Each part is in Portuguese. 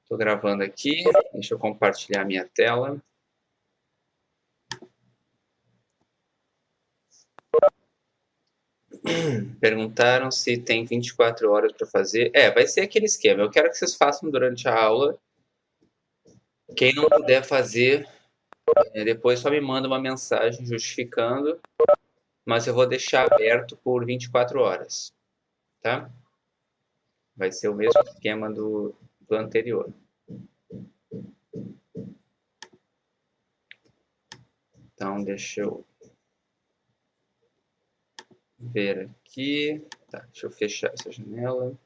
Estou gravando aqui, deixa eu compartilhar minha tela. Perguntaram se tem 24 horas para fazer. Vai ser aquele esquema. Eu quero que vocês façam durante a aula. Quem não puder fazer, depois só me manda uma mensagem justificando, mas eu vou deixar aberto por 24 horas, tá? Vai ser o mesmo esquema do anterior. Então, deixa eu ver aqui. Tá, deixa eu fechar essa janela.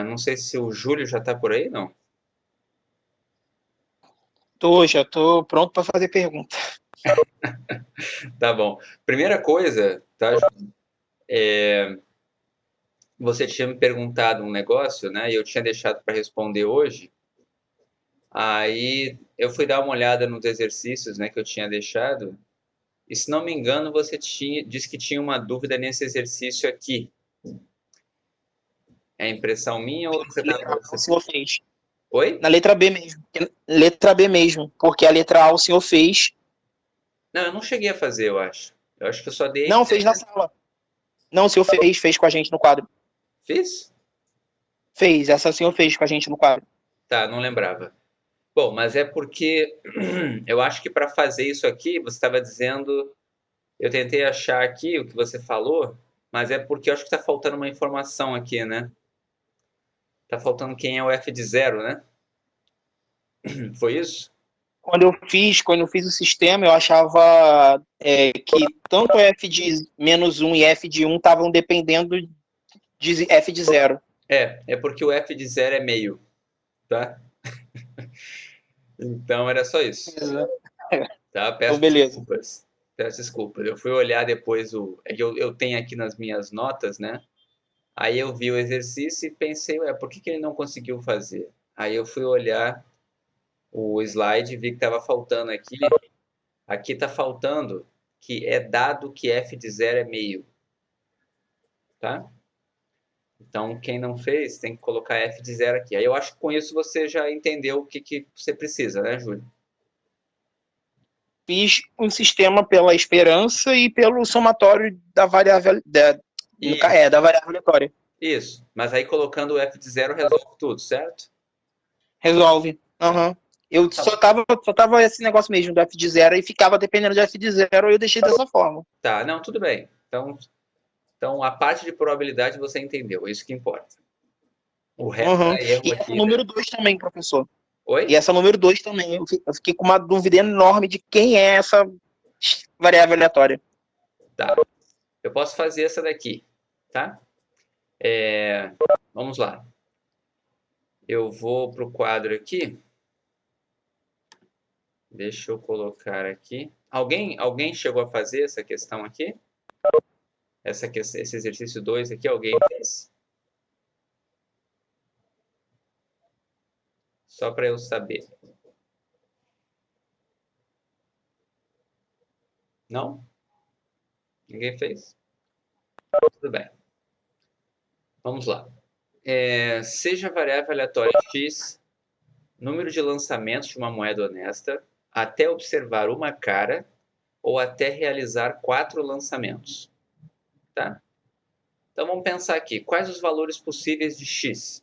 Não sei se o Júlio já está por aí, não? Já tô pronto para fazer pergunta. Tá bom. Primeira coisa, tá, Júlio? Você tinha me perguntado um negócio, né? E eu tinha deixado para responder hoje. Aí eu fui dar uma olhada nos exercícios, né, que eu tinha deixado. E se não me engano, você disse que tinha uma dúvida nesse exercício aqui. É impressão minha ou você Letra A o senhor fez. Oi? Na letra B mesmo. Letra B mesmo, porque a letra A o senhor fez. Não, eu não cheguei a fazer, eu acho. Eu acho que eu só dei a Não, fez na ideia. sala. Não, o senhor fez com a gente no quadro. Fiz? Fez, essa o senhor fez com a gente no quadro. Tá, não lembrava. Bom, mas é porque eu acho que para fazer isso aqui, você estava dizendo. Eu tentei achar aqui o que você falou, mas é porque eu acho que está faltando uma informação aqui, né? Tá faltando quem é o F de zero, né? Foi isso? Quando eu fiz o sistema, eu achava que tanto F de -1 e F de 1 estavam dependendo de F de 0. É porque o F de zero é meio, tá? Então era só isso, tá? Então, Peço beleza. desculpas. Peço desculpas. Eu fui olhar depois o. É que eu tenho aqui nas minhas notas, né? Aí eu vi o exercício e pensei, por que ele não conseguiu fazer? Aí eu fui olhar o slide e vi que estava faltando aqui. Aqui está faltando que é dado que f de zero é meio, tá? Então, quem não fez tem que colocar f de zero aqui. Aí eu acho que com isso você já entendeu o que você precisa, né, Júlio? Fiz um sistema pela esperança e pelo somatório da variável Isso, da variável aleatória. isso. Mas aí colocando o f de zero resolve tudo, certo? Resolve. Uhum. Eu só tava esse negócio mesmo do F de 0 e ficava dependendo de F de 0 e eu deixei dessa forma. Tá, não, tudo bem. Então a parte de probabilidade você entendeu, é isso que importa. O resto Uhum. é erro E essa aqui, né? número 2 também, professor. E Oi? essa número 2 também. Eu fiquei com uma dúvida enorme de quem é essa variável aleatória. Tá. Eu posso fazer essa daqui, tá? Vamos lá. Eu vou para o quadro aqui. Deixa eu colocar aqui. Alguém chegou a fazer essa questão aqui? Esse exercício 2 aqui, alguém fez? Só para eu saber. Não? Ninguém fez? Tudo bem. Vamos lá. Seja a variável aleatória x número de lançamentos de uma moeda honesta até observar uma cara ou até realizar 4 lançamentos. Tá? Então vamos pensar aqui. Quais os valores possíveis de x?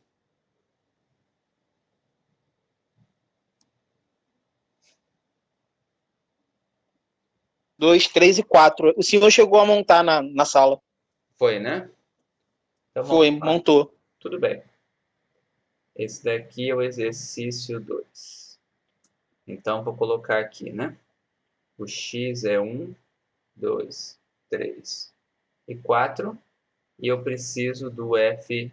2, 3 e 4. O senhor chegou a montar na sala. Foi, né? Então vamos Foi, lá. montou. Tudo bem. Esse daqui é o exercício 2. Então, vou colocar aqui, né? O x é 1, 2, 3 e 4. E eu preciso do f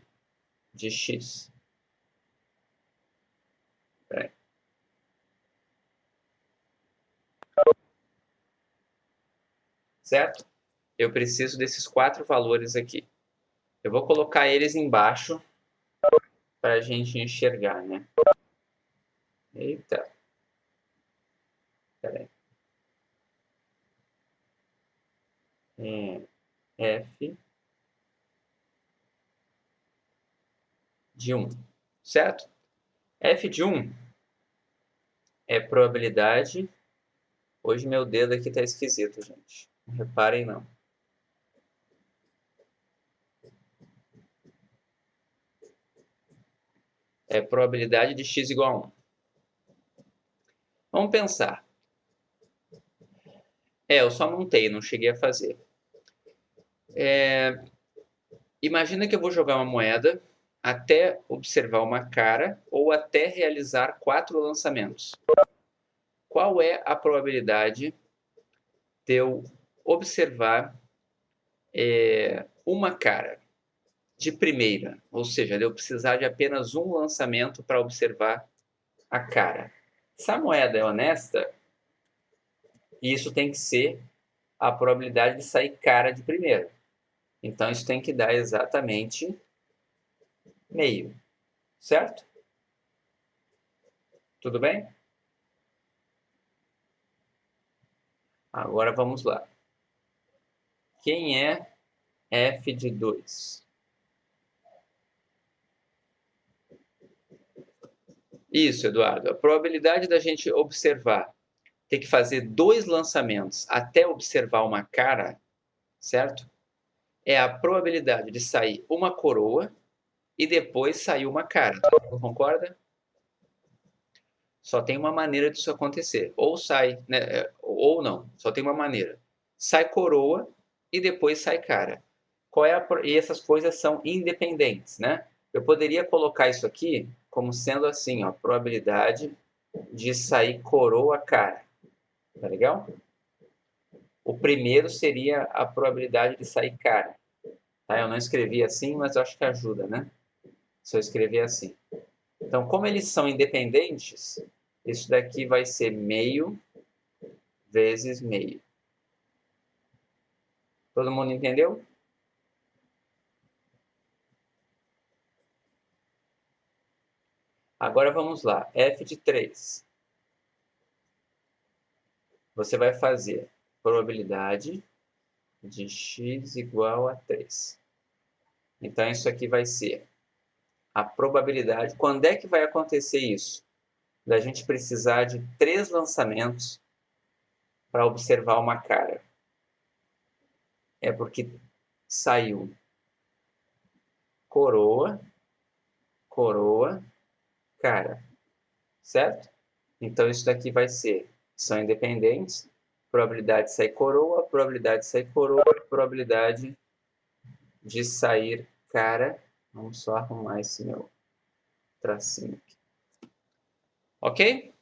de x. Peraí. Certo? Eu preciso desses 4 valores aqui. Eu vou colocar eles embaixo para a gente enxergar, né? Eita. Peraí. F de 1, certo? F de 1 é probabilidade... Hoje meu dedo aqui está esquisito, gente. Não reparem, não. É probabilidade de x igual a 1. Vamos pensar. Eu só montei, não cheguei a fazer. Imagina que eu vou jogar uma moeda até observar uma cara ou até realizar 4 lançamentos. Qual é a probabilidade de eu observar uma cara de primeira? Ou seja, de eu precisar de apenas um lançamento para observar a cara. Se a moeda é honesta, isso tem que ser a probabilidade de sair cara de primeira. Então, isso tem que dar exatamente meio, certo? Tudo bem? Agora vamos lá. Quem é f de 2? Isso, Eduardo. A probabilidade da gente observar, ter que fazer 2 lançamentos até observar uma cara, certo? É a probabilidade de sair uma coroa e depois sair uma cara. Todo mundo concorda? Só tem uma maneira disso acontecer. Ou sai, né, ou não. Só tem uma maneira. Sai coroa e depois sai cara. E essas coisas são independentes, né? Eu poderia colocar isso aqui como sendo assim, ó, probabilidade de sair coroa cara. Tá legal? O primeiro seria a probabilidade de sair cara. Tá? Eu não escrevi assim, mas eu acho que ajuda, né? Se eu escrever assim. Então, como eles são independentes, isso daqui vai ser meio vezes meio. Todo mundo entendeu? Agora vamos lá. F de 3. Você vai fazer probabilidade de x igual a 3. Então, isso aqui vai ser a probabilidade. Quando é que vai acontecer isso? Da gente precisar de 3 lançamentos para observar uma cara. É porque saiu coroa, coroa, cara. Certo? Então, isso daqui vai ser, são independentes, probabilidade de sair coroa, probabilidade de sair coroa, probabilidade de sair cara. Vamos só arrumar esse meu tracinho aqui. Ok?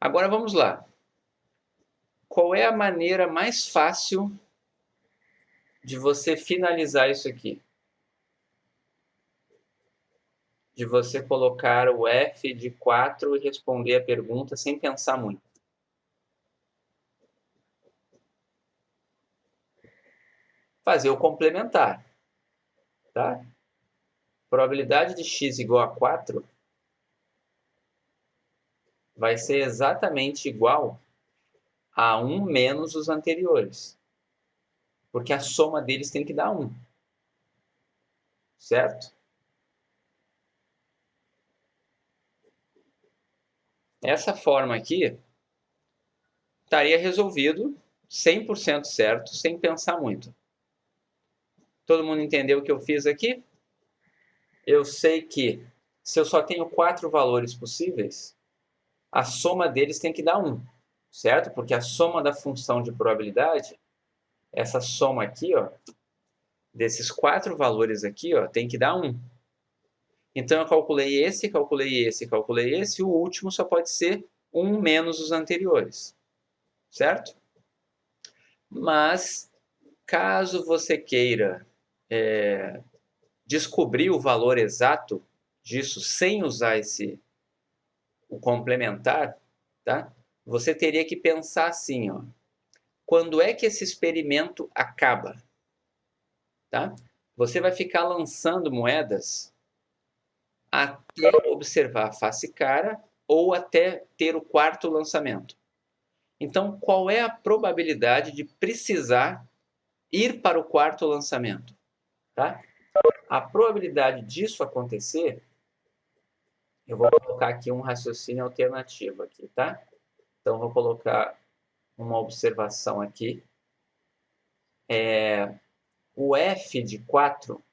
Agora vamos lá. Qual é a maneira mais fácil de você finalizar isso aqui? De você colocar o F de 4 e responder a pergunta sem pensar muito. Fazer o complementar. Tá? Probabilidade de x igual a 4 vai ser exatamente igual a 1 menos os anteriores. Porque a soma deles tem que dar 1. Certo? Essa forma aqui estaria resolvido 100% certo, sem pensar muito. Todo mundo entendeu o que eu fiz aqui? Eu sei que se eu só tenho 4 valores possíveis, a soma deles tem que dar 1. Certo? Porque a soma da função de probabilidade, essa soma aqui, ó, desses 4 valores aqui, ó, tem que dar 1. Então, eu calculei esse, calculei esse, calculei esse, e o último só pode ser 1 menos os anteriores. Certo? Mas, caso você queira descobrir o valor exato disso sem usar o complementar, tá? Você teria que pensar assim, ó, quando é que esse experimento acaba? Tá? Você vai ficar lançando moedas até observar a face cara ou até ter o quarto lançamento. Então, qual é a probabilidade de precisar ir para o quarto lançamento? Tá? A probabilidade disso acontecer, eu vou colocar aqui um raciocínio alternativo aqui, tá? Então, vou colocar uma observação aqui. O f de 4,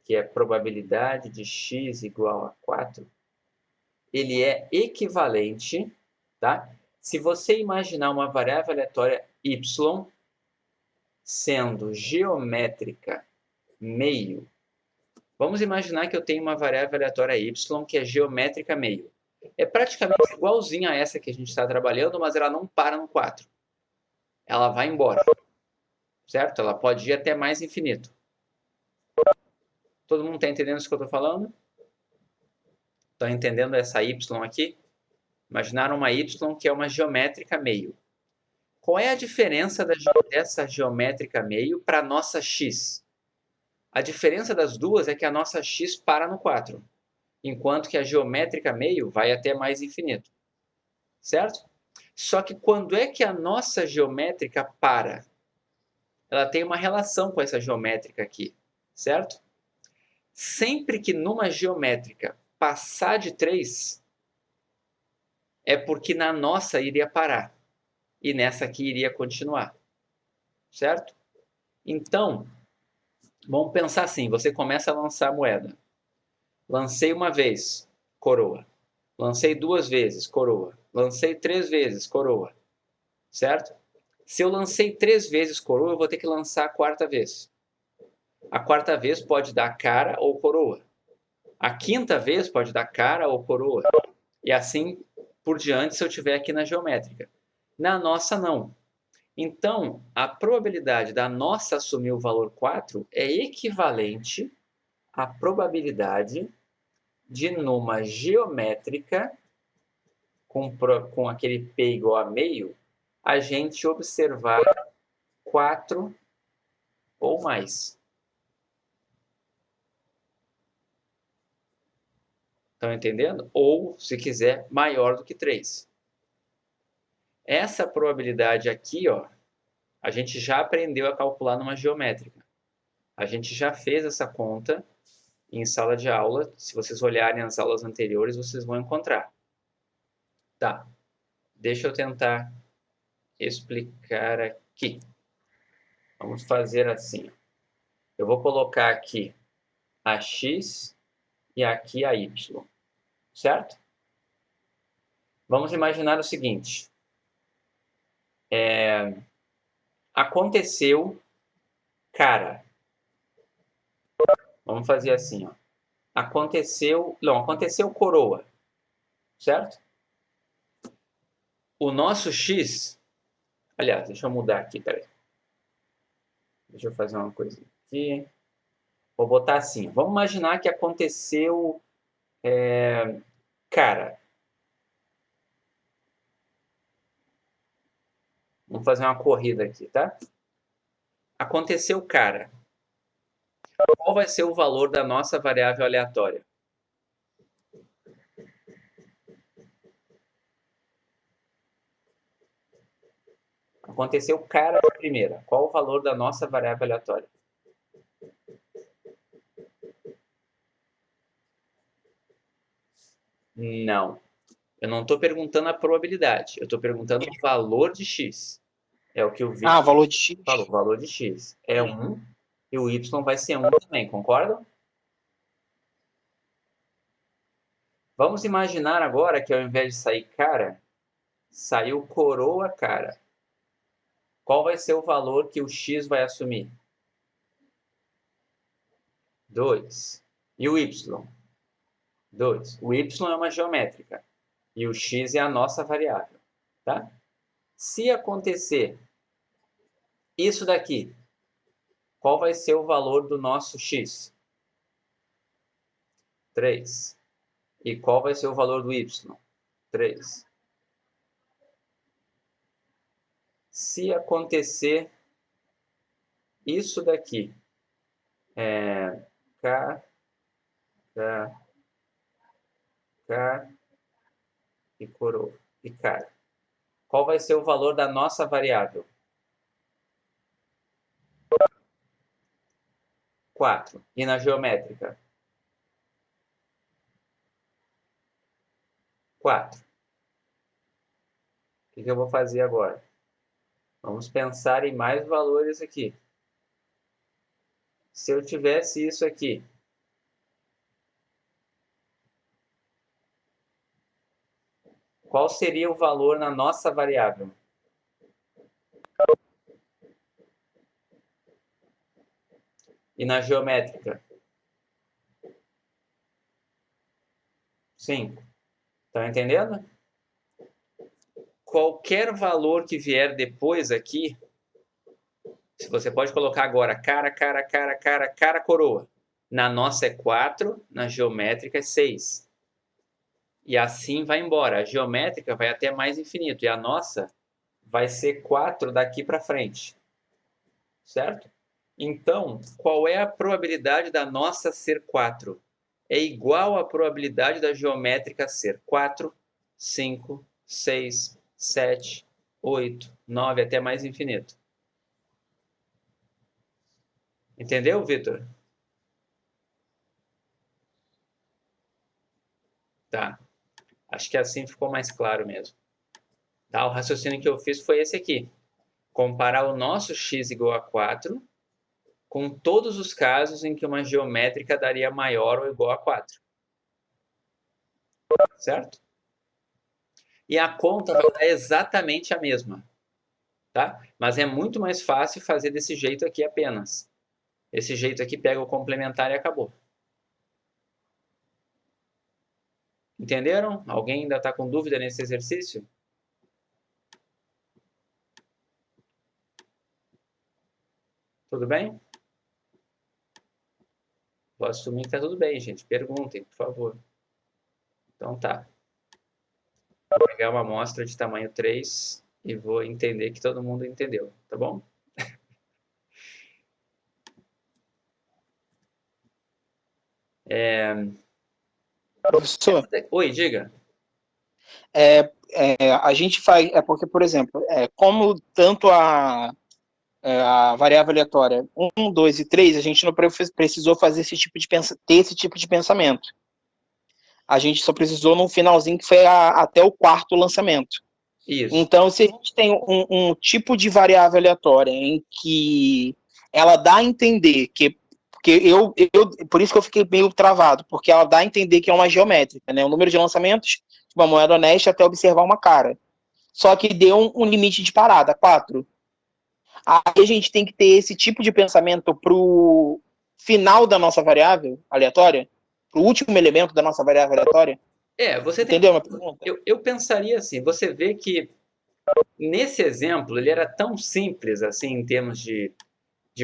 que é probabilidade de x igual a 4, ele é equivalente, tá? Se você imaginar uma variável aleatória y sendo geométrica meio, vamos imaginar que eu tenho uma variável aleatória y que é geométrica meio. É praticamente igualzinha a essa que a gente está trabalhando, mas ela não para no 4. Ela vai embora, certo? Ela pode ir até mais infinito. Todo mundo está entendendo isso que eu estou falando? Estão entendendo essa y aqui? Imaginaram uma y que é uma geométrica meio. Qual é a diferença dessa geométrica meio para a nossa x? A diferença das duas é que a nossa x para no 4, enquanto que a geométrica meio vai até mais infinito. Certo? Só que quando é que a nossa geométrica para? Ela tem uma relação com essa geométrica aqui, certo? Sempre que numa geométrica passar de 3, é porque na nossa iria parar. E nessa aqui iria continuar. Certo? Então, vamos pensar assim, você começa a lançar a moeda. Lancei uma vez, coroa. Lancei 2 vezes, coroa. Lancei 3 vezes, coroa. Certo? Se eu lancei 3 vezes coroa, eu vou ter que lançar a 4ª vez. A 4ª vez pode dar cara ou coroa. A 5ª vez pode dar cara ou coroa. E assim por diante se eu tiver aqui na geométrica. Na nossa, não. Então, a probabilidade da nossa assumir o valor 4 é equivalente à probabilidade de, numa geométrica, com aquele P igual a meio, a gente observar 4 ou mais. Estão entendendo? Ou, se quiser, maior do que 3. Essa probabilidade aqui, ó, a gente já aprendeu a calcular numa geométrica. A gente já fez essa conta em sala de aula. Se vocês olharem as aulas anteriores, vocês vão encontrar. Tá. Deixa eu tentar explicar aqui. Vamos fazer assim. Eu vou colocar aqui a x e aqui a y. Certo? Vamos imaginar o seguinte. Aconteceu cara. Vamos fazer assim, ó. Aconteceu coroa. Certo? O nosso x... Aliás, deixa eu mudar aqui, peraí. Deixa eu fazer uma coisa aqui. Vou botar assim. Vamos imaginar que aconteceu cara. Vamos fazer uma corrida aqui, tá? Aconteceu cara. Qual vai ser o valor da nossa variável aleatória? Aconteceu cara de primeira. Qual o valor da nossa variável aleatória? Não. Eu não estou perguntando a probabilidade. Eu estou perguntando o valor de x. É o que o Victor valor de x. falou. O valor de x é 1 e o y vai ser 1 também. Concordam? Vamos imaginar agora que ao invés de sair cara, saiu coroa cara. Qual vai ser o valor que o x vai assumir? 2. E o y? 2. O y é uma geométrica e o x é a nossa variável. Tá? Se acontecer isso daqui, qual vai ser o valor do nosso x? 3. E qual vai ser o valor do y? 3. Se acontecer isso daqui, K, K e coroa, e cara. qual vai ser o valor da nossa variável? 4. E na geométrica? 4. O que eu vou fazer agora? Vamos pensar em mais valores aqui. Se eu tivesse isso aqui, qual seria o valor na nossa variável? E na geométrica? 5. Estão entendendo? Qualquer valor que vier depois aqui, você pode colocar agora cara, coroa. Na nossa é 4, na geométrica é 6. E assim vai embora. A geométrica vai até mais infinito. E a nossa vai ser 4 daqui para frente. Certo? Então, qual é a probabilidade da nossa ser 4? É igual à probabilidade da geométrica ser 4, 5, 6, 7, 8, 9, até mais infinito. Entendeu, Vitor? Tá. Acho que assim ficou mais claro mesmo. Tá? O raciocínio que eu fiz foi esse aqui. Comparar o nosso x igual a 4 com todos os casos em que uma geométrica daria maior ou igual a 4. Certo? E a conta vai dar exatamente a mesma. Tá? Mas é muito mais fácil fazer desse jeito aqui apenas. Esse jeito aqui pega o complementar e acabou. Entenderam? Alguém ainda está com dúvida nesse exercício? Tudo bem? Vou assumir que está tudo bem, gente. Perguntem, por favor. Então tá. Vou pegar uma amostra de tamanho 3 e vou entender que todo mundo entendeu, tá bom? Professor, Oi, diga. a gente faz. É porque, por exemplo, como tanto a variável aleatória 1, 2 e 3, a gente não precisou fazer ter esse tipo de pensamento. A gente só precisou no finalzinho que foi até o quarto lançamento. Isso. Então, se a gente tem um tipo de variável aleatória em que ela dá a entender que. Porque por isso que eu fiquei meio travado, porque ela dá a entender que é uma geométrica, né? O número de lançamentos de uma moeda honesta até observar uma cara. Só que deu um limite de parada, 4. Aí a gente tem que ter esse tipo de pensamento para o final da nossa variável aleatória, para o último elemento da nossa variável aleatória. Você tem. Entendeu a minha pergunta? Eu pensaria assim, você vê que nesse exemplo ele era tão simples assim em termos de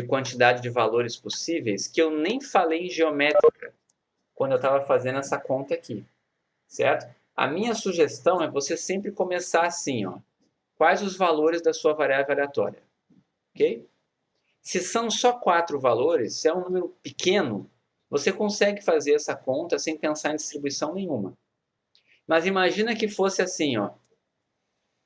quantidade de valores possíveis que eu nem falei em geométrica quando eu estava fazendo essa conta aqui, certo? A minha sugestão é você sempre começar assim, ó. Quais os valores da sua variável aleatória, ok? Se são só 4 valores, se é um número pequeno, você consegue fazer essa conta sem pensar em distribuição nenhuma. Mas imagina que fosse assim, ó.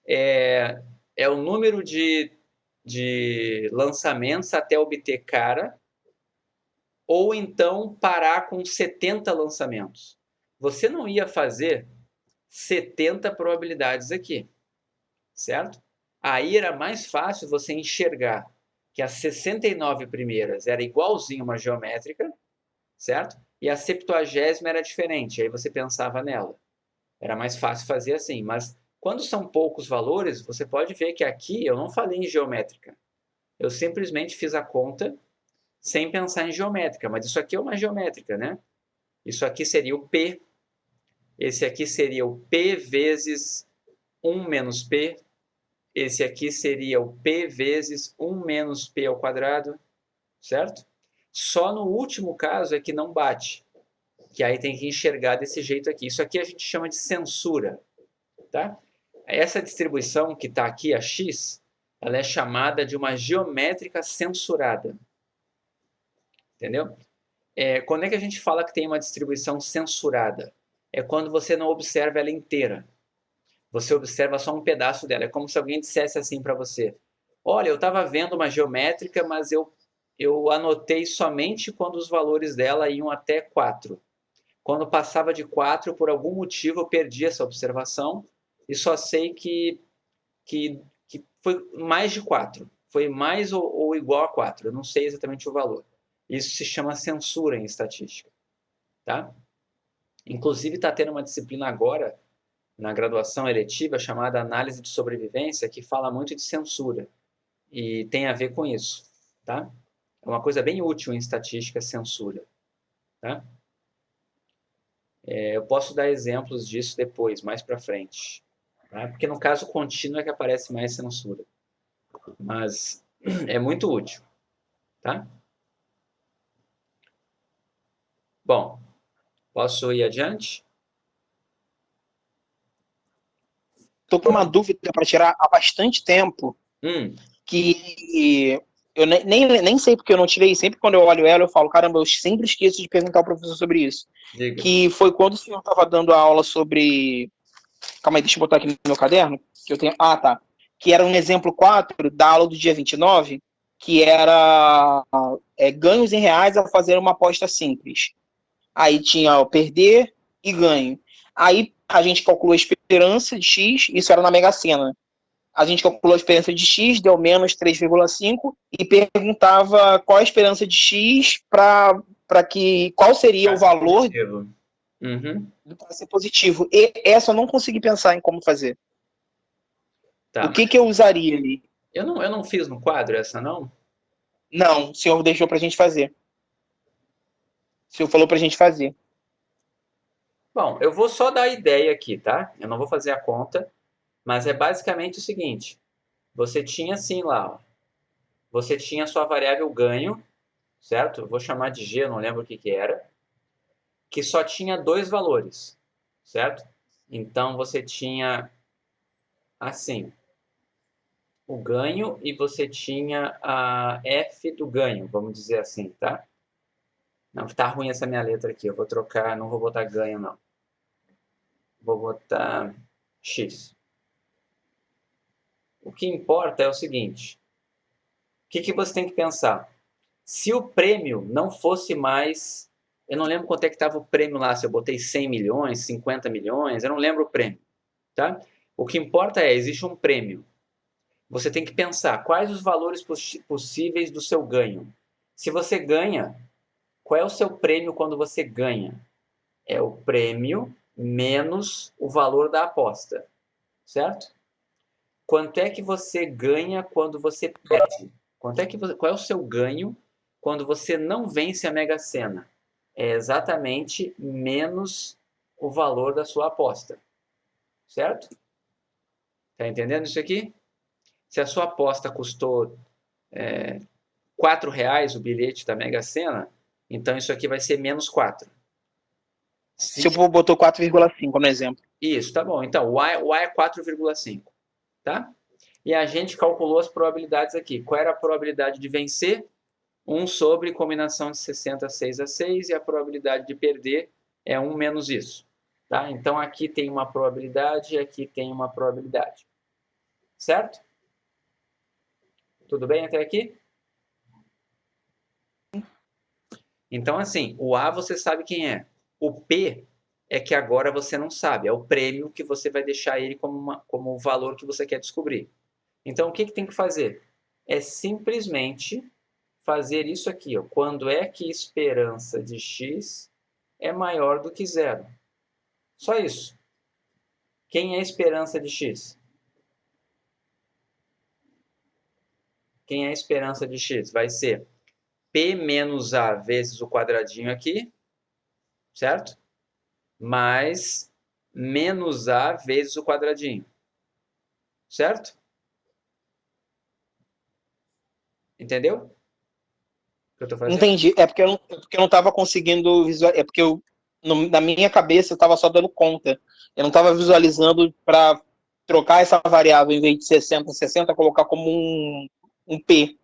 É o número de lançamentos até obter cara, ou então parar com 70 lançamentos. Você não ia fazer 70 probabilidades aqui, certo? Aí era mais fácil você enxergar que as 69 primeiras era igualzinho uma geométrica, certo? E a 70ª era diferente, aí você pensava nela. Era mais fácil fazer assim, mas quando são poucos valores, você pode ver que aqui eu não falei em geométrica. Eu simplesmente fiz a conta sem pensar em geométrica, mas isso aqui é uma geométrica, né? Isso aqui seria o P, esse aqui seria o P vezes 1 menos P, esse aqui seria o P vezes 1 menos P ao quadrado, certo? Só no último caso é que não bate, que aí tem que enxergar desse jeito aqui. Isso aqui a gente chama de censura, tá? Essa distribuição que está aqui, a x, ela é chamada de uma geométrica censurada, entendeu? Quando é que a gente fala que tem uma distribuição censurada? É quando você não observa ela inteira. Você observa só um pedaço dela. É como se alguém dissesse assim para você: olha, eu estava vendo uma geométrica, mas eu anotei somente quando os valores dela iam até 4. Quando passava de 4, por algum motivo eu perdi essa observação e só sei que foi mais de 4. Foi mais ou igual a 4. Eu não sei exatamente o valor. Isso se chama censura em estatística. Tá? Inclusive está tendo uma disciplina agora na graduação eletiva chamada análise de sobrevivência, que fala muito de censura e tem a ver com isso, tá? É uma coisa bem útil em estatística, censura, tá? Eu posso dar exemplos disso depois, mais para frente, tá? Porque no caso contínuo é que aparece mais censura, mas é muito útil, tá? Bom, posso ir adiante? Tô com uma dúvida para tirar há bastante tempo, Hum, que eu nem sei porque eu não tirei. Sempre quando eu olho ela, eu falo, caramba, eu sempre esqueço de perguntar ao professor sobre isso. diga. Que foi quando o senhor estava dando a aula sobre. Calma aí, deixa eu botar aqui no meu caderno. Que eu tenho. Ah, tá. Que era um exemplo 4 da aula do dia 29, que era ganhos em reais ao fazer uma aposta simples. Aí tinha o perder e ganho. Aí a gente calculou a esperança de X, isso era na Mega Sena. A gente calculou a esperança de X, deu menos 3,5 e perguntava qual a esperança de X para que qual seria Vai o ser valor positivo. Uhum, para ser positivo. E essa eu não consegui pensar em como fazer. tá, O mas que eu usaria ali? eu não fiz no quadro essa, não? Não, o senhor deixou para a gente fazer. O senhor falou para a gente fazer. Bom, eu vou só dar a ideia aqui, tá? Eu não vou fazer a conta, mas é basicamente o seguinte: você tinha assim lá, ó, você tinha a sua variável ganho, certo? Eu vou chamar de G, eu não lembro o que que era, que só tinha dois valores, certo? Então você tinha assim, o ganho e você tinha a f do ganho, vamos dizer assim, tá? Não, tá ruim essa minha letra aqui, eu vou trocar, não vou botar ganho não. Vou botar x. O que importa é o seguinte: o que que você tem que pensar? Se o prêmio não fosse mais. Eu não lembro quanto é que estava o prêmio lá, se eu botei 100 milhões, 50 milhões, eu não lembro o prêmio. Tá? O que importa é, existe um prêmio. Você tem que pensar quais os valores possíveis do seu ganho. Se você ganha, qual é o seu prêmio quando você ganha? É o prêmio menos o valor da aposta, certo? Quanto é que você ganha quando você perde? Qual é o seu ganho quando você não vence a Mega Sena? É exatamente menos o valor da sua aposta, certo? Tá entendendo isso aqui? Se a sua aposta custou R$ 4 o bilhete da Mega Sena, então isso aqui vai ser menos 4. Se Se... eu botou 4,5 no exemplo. Isso, tá bom. Então, o A é 4,5, tá? E a gente calculou as probabilidades aqui. Qual era a probabilidade de vencer? 1 sobre combinação de 66 a 6 e a probabilidade de perder é 1 menos isso. Tá? Então aqui tem uma probabilidade e aqui tem uma probabilidade. Certo? Tudo bem até aqui? Então assim, o A você sabe quem é. O P é que agora você não sabe. É o prêmio que você vai deixar ele como o valor que você quer descobrir. Então o que, que tem que fazer? É simplesmente fazer isso aqui. Ó. Quando é que esperança de x é maior do que zero? Só isso. Quem é a esperança de x? Quem é a esperança de x? Vai ser p menos a vezes o quadradinho aqui, certo? Mais menos a vezes o quadradinho, certo? Entendeu o que eu estou fazendo? Entendi. É porque eu não estava conseguindo visualizar. É porque na minha cabeça eu estava só dando conta. Eu não estava visualizando para trocar essa variável em vez de 60, 60, colocar como um P.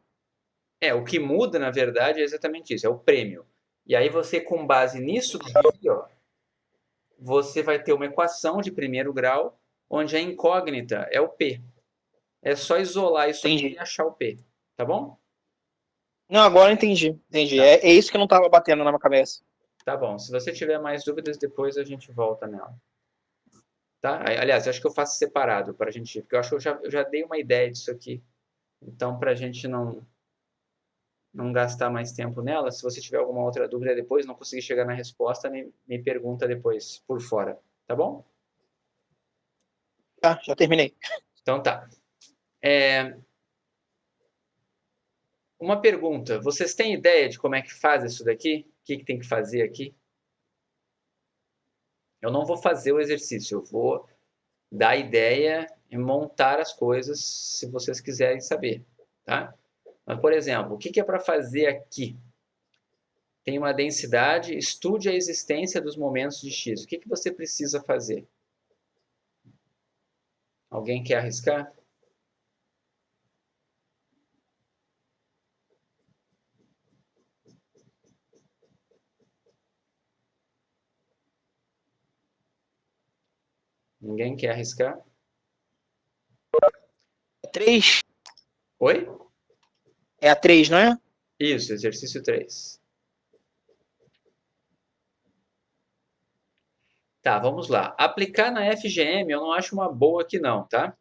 O que muda, na verdade, é exatamente isso, é o prêmio. E aí você, com base nisso daqui, ó, você vai ter uma equação de primeiro grau onde a incógnita é o P. É só isolar isso aqui Entendi. e achar o P, tá bom? Não, agora eu entendi. Entendi. Tá, É isso que não estava batendo na minha cabeça. tá bom. Se você tiver mais dúvidas, depois a gente volta nela. Tá? Aliás, eu acho que eu faço separado para a gente, porque eu acho que eu já dei uma ideia disso aqui. Então, para a gente não gastar mais tempo nela, se você tiver alguma outra dúvida depois, não conseguir chegar na resposta, me pergunta depois por fora, tá bom? Tá, já terminei. Então tá. Uma pergunta, vocês têm ideia de como é que faz isso daqui? O que tem que fazer aqui? Eu não vou fazer o exercício, eu vou dar a ideia e montar as coisas se vocês quiserem saber, tá? Mas, por exemplo, o que é para fazer aqui? Tem uma densidade, estude a existência dos momentos de x. O que você precisa fazer? Alguém quer arriscar? Ninguém quer arriscar? 3? Oi? É a 3, não é? Isso, exercício 3. Tá, vamos lá. Aplicar na FGM eu não acho uma boa aqui não, tá?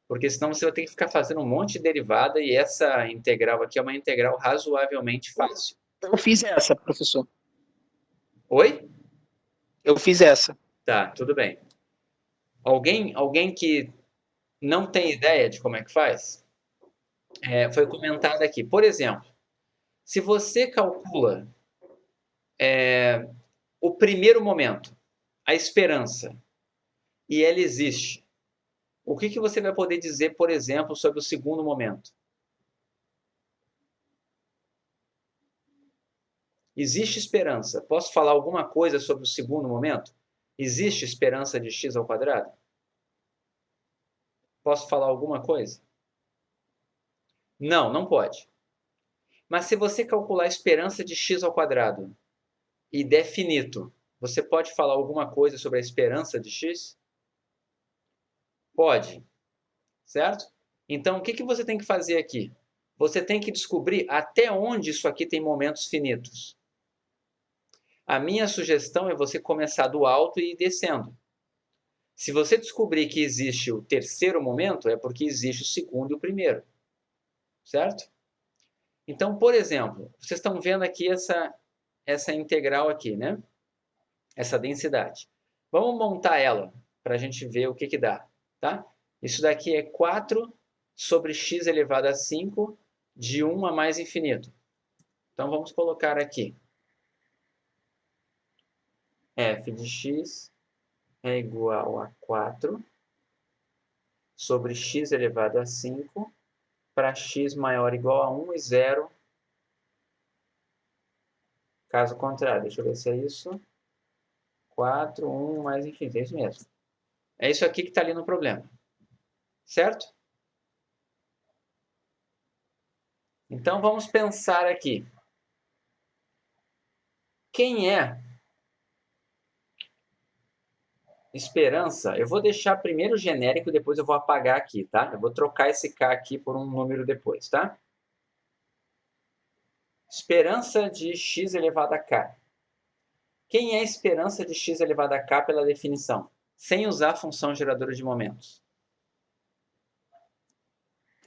Porque senão você vai ter que ficar fazendo um monte de derivada e essa integral aqui é uma integral razoavelmente fácil. Eu fiz essa, professor. Oi? Eu fiz essa. Tá, tudo bem. Alguém que não tem ideia de como é que faz? Foi comentado aqui. Por exemplo, se você calcula o primeiro momento, a esperança, e ela existe, o que você vai poder dizer, por exemplo, sobre o segundo momento? Existe esperança. Posso falar alguma coisa sobre o segundo momento? Existe esperança de x ao quadrado? Posso falar alguma coisa? Não, não pode. Mas se você calcular a esperança de x ao quadrado e der finito, você pode falar alguma coisa sobre a esperança de x? Pode, certo? Então, o que você tem que fazer aqui? Você tem que descobrir até onde isso aqui tem momentos finitos. A minha sugestão é você começar do alto e ir descendo. Se você descobrir que existe o terceiro momento, é porque existe o segundo e o primeiro, certo? Então, por exemplo, vocês estão vendo aqui essa integral aqui, né? Essa densidade. Vamos montar ela para a gente ver o que dá, tá? Isso daqui é 4 sobre x elevado a 5 de 1 a mais infinito. Então, vamos colocar aqui. f de x é igual a 4 sobre x elevado a 5 para x maior ou igual a 1 e 0. Caso contrário, deixa eu ver se é isso. 4, 1 mais infinito, é isso mesmo. É isso aqui que está ali no problema. Certo? Então vamos pensar aqui. Quem é esperança? Eu vou deixar primeiro genérico e depois eu vou apagar aqui, tá? Eu vou trocar esse K aqui por um número depois, tá? Esperança de x elevado a k. Quem é esperança de x elevado a k pela definição? Sem usar a função geradora de momentos.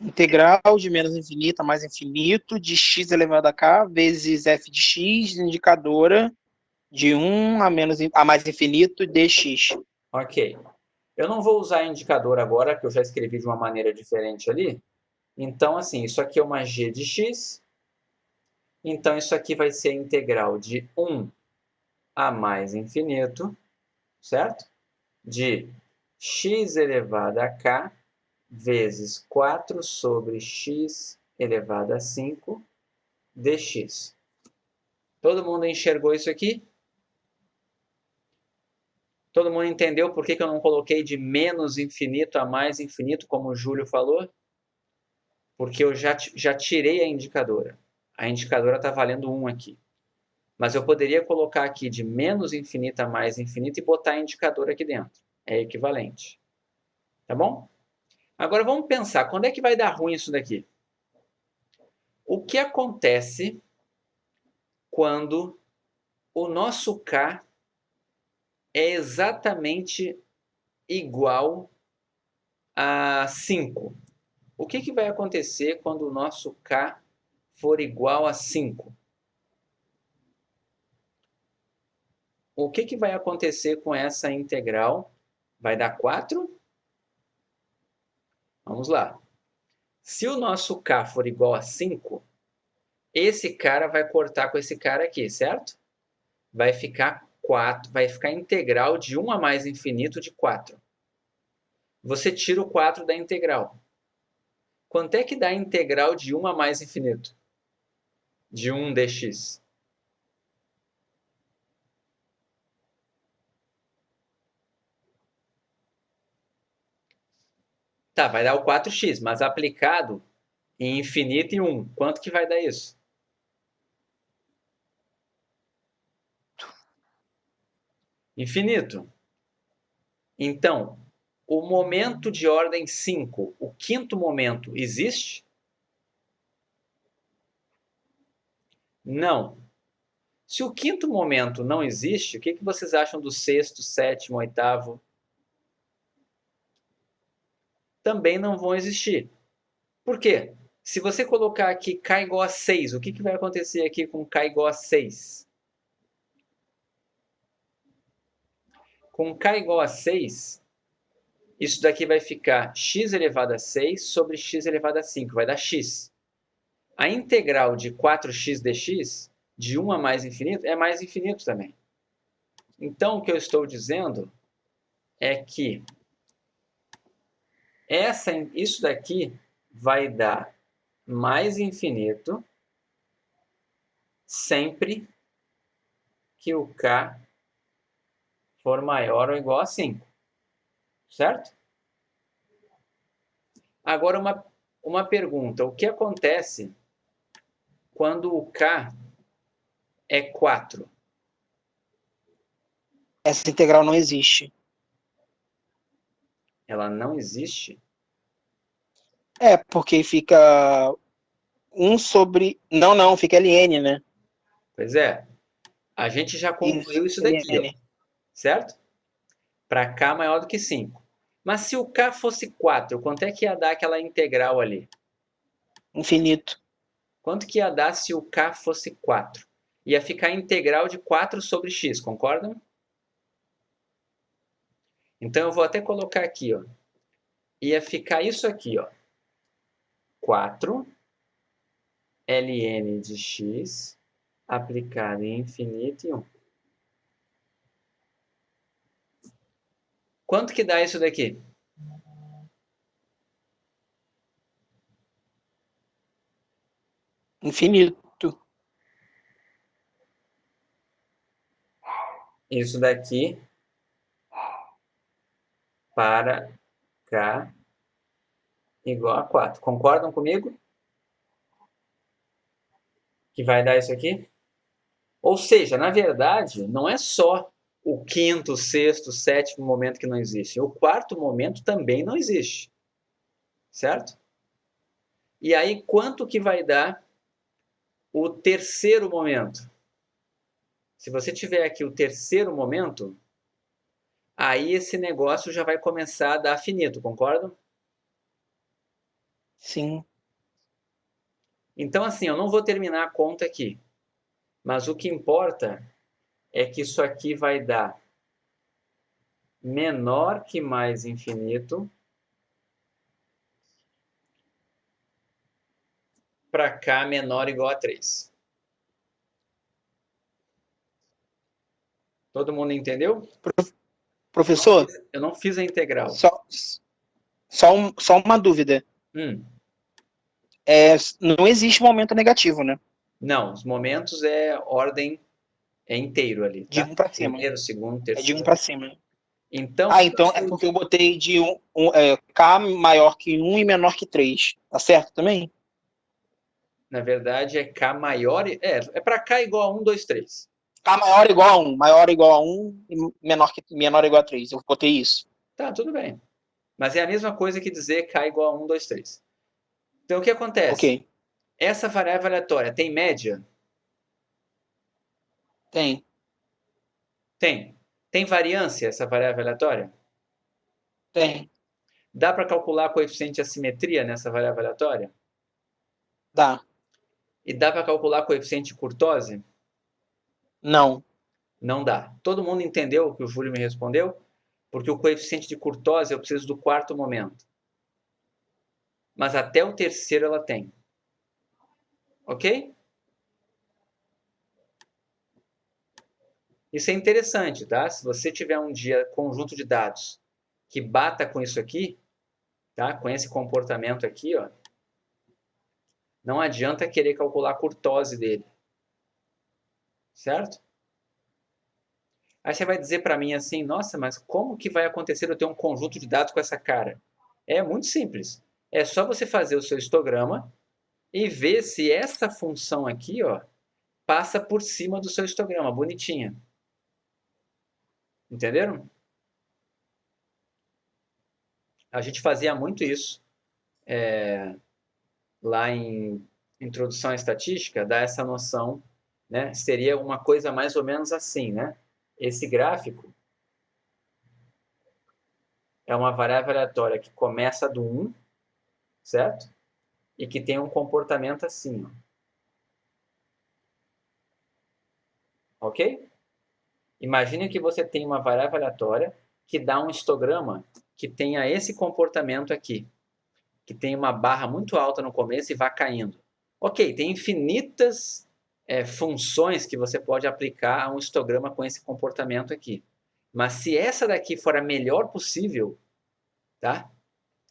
Integral de menos infinito a mais infinito de x elevado a k vezes f de x, indicadora de 1 a mais infinito dx. Ok. Eu não vou usar indicador agora, que eu já escrevi de uma maneira diferente ali. Então, assim, isso aqui é uma g de x. Então, isso aqui vai ser a integral de 1 a mais infinito, certo? De x elevado a k vezes 4 sobre x elevado a 5 dx. Todo mundo enxergou isso aqui? Todo mundo entendeu por que eu não coloquei de menos infinito a mais infinito, como o Júlio falou? Porque eu já tirei a indicadora. A indicadora está valendo 1 aqui. Mas eu poderia colocar aqui de menos infinito a mais infinito e botar a indicadora aqui dentro. É equivalente. Tá bom? Agora vamos pensar, quando é que vai dar ruim isso daqui? O que acontece quando o nosso K é exatamente igual a 5? O que vai acontecer quando o nosso K for igual a 5? O que vai acontecer com essa integral? Vai dar 4? Vamos lá. Se o nosso K for igual a 5, esse cara vai cortar com esse cara aqui, certo? Vai ficar 4, vai ficar integral de 1 a mais infinito de 4. Você tira o 4 da integral. Quanto é que dá a integral de 1 a mais infinito? De 1 dx. Tá, vai dar o 4x, mas aplicado em infinito e 1. Quanto que vai dar isso? Infinito. Então, o momento de ordem 5, o quinto momento, existe? Não. Se o quinto momento não existe, o que vocês acham do sexto, sétimo, oitavo? Também não vão existir. Por quê? Se você colocar aqui k igual a 6, o que vai acontecer aqui com k igual a 6? Com k igual a 6, isso daqui vai ficar x elevado a 6 sobre x elevado a 5, vai dar x. A integral de 4x dx, de 1 a mais infinito, é mais infinito também. Então, o que eu estou dizendo é que isso daqui vai dar mais infinito sempre que o k for maior ou igual a 5. Certo? Agora, uma pergunta. O que acontece quando o k é 4? Essa integral não existe. Ela não existe? É, porque fica 1 sobre... Não, fica ln, né? Pois é. A gente já concluiu isso daqui, ó, ln. certo? Para k maior do que 5. Mas se o k fosse 4, quanto é que ia dar aquela integral ali? Infinito. Quanto que ia dar se o k fosse 4? Ia ficar a integral de 4 sobre x, concordam? Então eu vou até colocar aqui, ó. Ia ficar isso aqui, ó. 4 ln de x aplicado em infinito e 1. Quanto que dá isso daqui? Infinito. Isso daqui para k igual a 4. Concordam comigo? Que vai dar isso aqui? Ou seja, na verdade, não é só o quinto, sexto, sétimo momento que não existe. O quarto momento também não existe. Certo? E aí, quanto que vai dar o terceiro momento? Se você tiver aqui o terceiro momento, aí esse negócio já vai começar a dar finito, concordam? Sim. Então, assim, eu não vou terminar a conta aqui. Mas o que importa é que isso aqui vai dar menor que mais infinito para k menor ou igual a 3. Todo mundo entendeu? Professor, Eu não fiz a integral. só uma dúvida. Não existe momento negativo, né? Não, os momentos é ordem inteiro ali, De tá? 1 para cima. Primeiro, segundo, É de 1 terceiro. para cima. Então, Então é porque eu botei de K maior que 1 e menor que 3. Tá certo também? na verdade, é k maior. É para k igual a 1, 2, 3. K maior igual a 1, maior igual a 1 e menor igual a 3. Eu botei isso. Tá, tudo bem. Mas é a mesma coisa que dizer K igual a 1, 2, 3. Então, o que acontece? Ok. Essa variável aleatória tem média? Tem. Tem. Tem variância essa variável aleatória? Tem. Dá para calcular coeficiente de assimetria nessa variável aleatória? Dá. E dá para calcular coeficiente de curtose? Não. Não dá. Todo mundo entendeu o que o Júlio me respondeu? Porque o coeficiente de curtose eu preciso do quarto momento. Mas até o terceiro ela tem. Ok? Isso é interessante, tá? Se você tiver um dia conjunto de dados que bata com isso aqui, tá? Com esse comportamento aqui, ó, não adianta querer calcular a curtose dele. Certo? Aí você vai dizer para mim assim, nossa, mas como que vai acontecer eu ter um conjunto de dados com essa cara? É muito simples. É só você fazer o seu histograma e ver se essa função aqui, ó, passa por cima do seu histograma, bonitinha. Entenderam? A gente fazia muito isso lá em Introdução à Estatística, dá essa noção, né? Seria uma coisa mais ou menos assim, né? Esse gráfico é uma variável aleatória que começa do 1, certo? E que tem um comportamento assim, ó. Ok? Imagine que você tem uma variável aleatória que dá um histograma que tenha esse comportamento aqui, que tem uma barra muito alta no começo e vai caindo. Ok, tem infinitas funções que você pode aplicar a um histograma com esse comportamento aqui. Mas se essa daqui for a melhor possível, tá?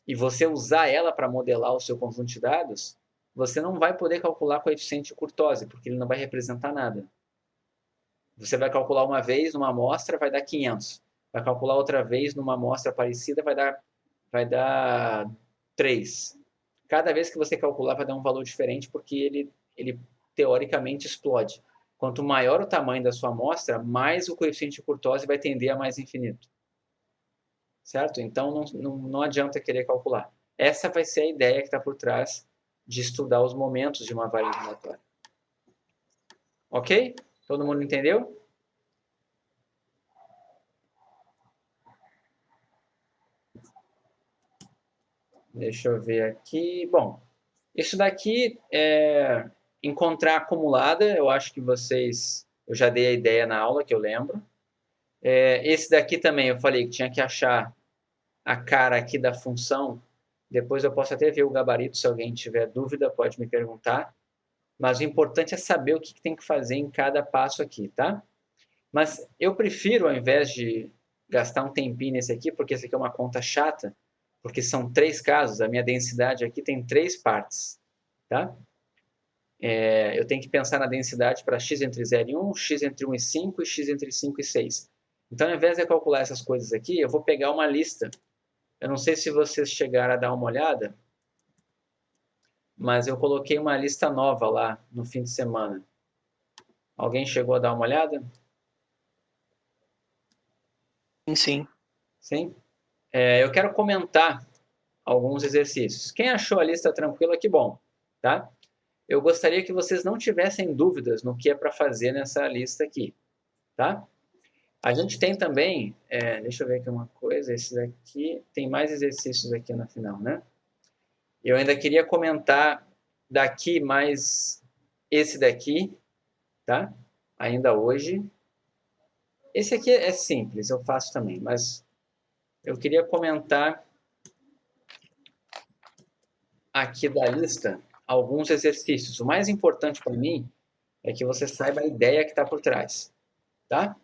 E você usar ela para modelar o seu conjunto de dados, você não vai poder calcular coeficiente de curtose, porque ele não vai representar nada. Você vai calcular uma vez numa amostra, vai dar 500. Vai calcular outra vez numa amostra parecida, vai dar 3. Cada vez que você calcular, vai dar um valor diferente, porque ele teoricamente explode. Quanto maior o tamanho da sua amostra, mais o coeficiente de curtose vai tender a mais infinito. Certo? Então, não adianta querer calcular. Essa vai ser a ideia que está por trás de estudar os momentos de uma variante aleatória. Ok? Todo mundo entendeu? Deixa eu ver aqui. Bom, isso daqui é encontrar acumulada. Eu acho que eu já dei a ideia na aula, que eu lembro. Esse daqui também eu falei que tinha que achar a cara aqui da função. Depois eu posso até ver o gabarito, se alguém tiver dúvida, pode me perguntar. Mas o importante é saber o que tem que fazer em cada passo aqui, tá? Mas eu prefiro, ao invés de gastar um tempinho nesse aqui, porque esse aqui é uma conta chata, porque são 3 casos, a minha densidade aqui tem 3 partes, tá? Eu tenho que pensar na densidade para x entre 0 e 1, x entre 1 e 5 e x entre 5 e 6. Então, ao invés de eu calcular essas coisas aqui, eu vou pegar uma lista. Eu não sei se vocês chegaram a dar uma olhada, mas eu coloquei uma lista nova lá no fim de semana. Alguém chegou a dar uma olhada? Sim. Sim? Eu quero comentar alguns exercícios. Quem achou a lista tranquila, que bom, tá? Eu gostaria que vocês não tivessem dúvidas no que é para fazer nessa lista aqui, tá? A gente tem também, deixa eu ver aqui uma coisa, esse daqui, tem mais exercícios aqui no final, né? Eu ainda queria comentar daqui mais esse daqui, tá? Ainda hoje. Esse aqui é simples, eu faço também, mas eu queria comentar aqui da lista alguns exercícios. O mais importante para mim é que você saiba a ideia que está por trás, tá?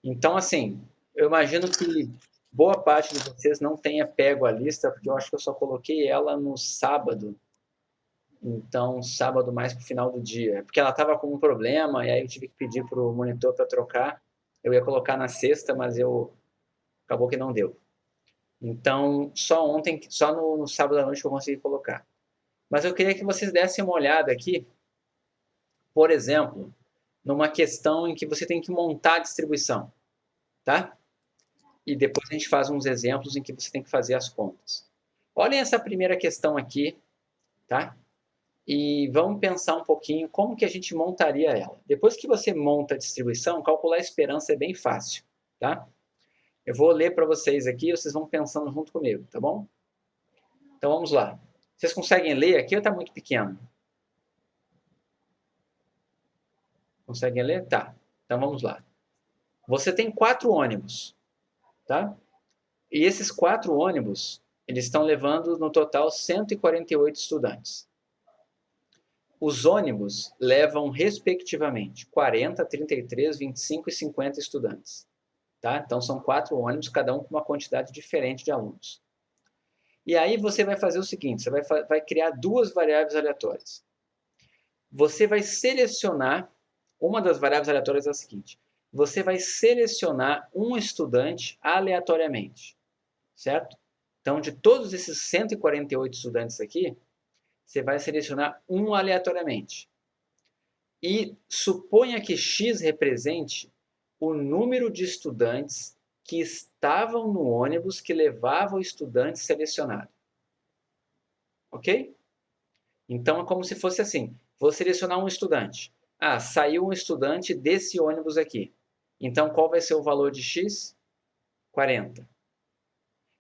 Então, assim, eu imagino que boa parte de vocês não tenha pego a lista, porque eu acho que eu só coloquei ela no sábado. Então, sábado mais para o final do dia. Porque ela estava com um problema, e aí eu tive que pedir para o monitor para trocar. Eu ia colocar na sexta, mas acabou que não deu. Então, só ontem, só no sábado à noite que eu consegui colocar. Mas eu queria que vocês dessem uma olhada aqui, por exemplo, numa questão em que você tem que montar a distribuição, tá? e depois a gente faz uns exemplos em que você tem que fazer as contas. Olhem essa primeira questão aqui, tá? E vamos pensar um pouquinho como que a gente montaria ela. Depois que você monta a distribuição, calcular a esperança é bem fácil, tá? Eu vou ler para vocês aqui e vocês vão pensando junto comigo, tá bom? Então vamos lá. Vocês conseguem ler aqui ou está muito pequeno? Conseguem ler? Tá. Então vamos lá. Você tem 4 ônibus, tá? E esses 4 ônibus, eles estão levando no total 148 estudantes. Os ônibus levam, respectivamente, 40, 33, 25 e 50 estudantes. Tá? Então, são 4 ônibus, cada um com uma quantidade diferente de alunos. E aí você vai fazer o seguinte, você vai criar 2 variáveis aleatórias. Você vai selecionar, uma das variáveis aleatórias é a seguinte, você vai selecionar um estudante aleatoriamente, certo? Então, de todos esses 148 estudantes aqui, você vai selecionar um aleatoriamente. E suponha que X represente o número de estudantes que estavam no ônibus que levava o estudante selecionado. Ok? Então é como se fosse assim: vou selecionar um estudante. Ah, saiu um estudante desse ônibus aqui. Então qual vai ser o valor de X? 40.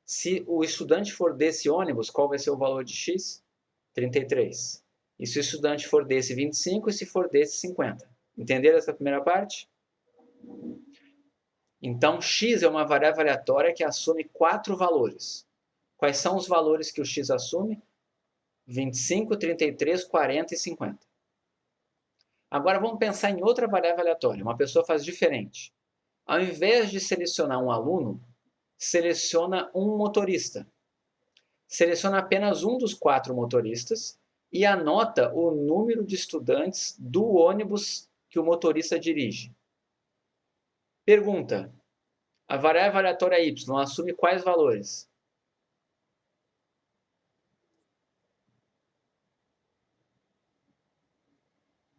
Se o estudante for desse ônibus, qual vai ser o valor de X? 33. E se o estudante for desse, 25, e se for desse, 50. Entenderam essa primeira parte? Então, x é uma variável aleatória que assume 4 valores. Quais são os valores que o x assume? 25, 33, 40 e 50. Agora vamos pensar em outra variável aleatória. Uma pessoa faz diferente. Ao invés de selecionar um aluno, seleciona um motorista. Seleciona apenas um dos 4 motoristas e anota o número de estudantes do ônibus que o motorista dirige. Pergunta: a variável aleatória y assume quais valores?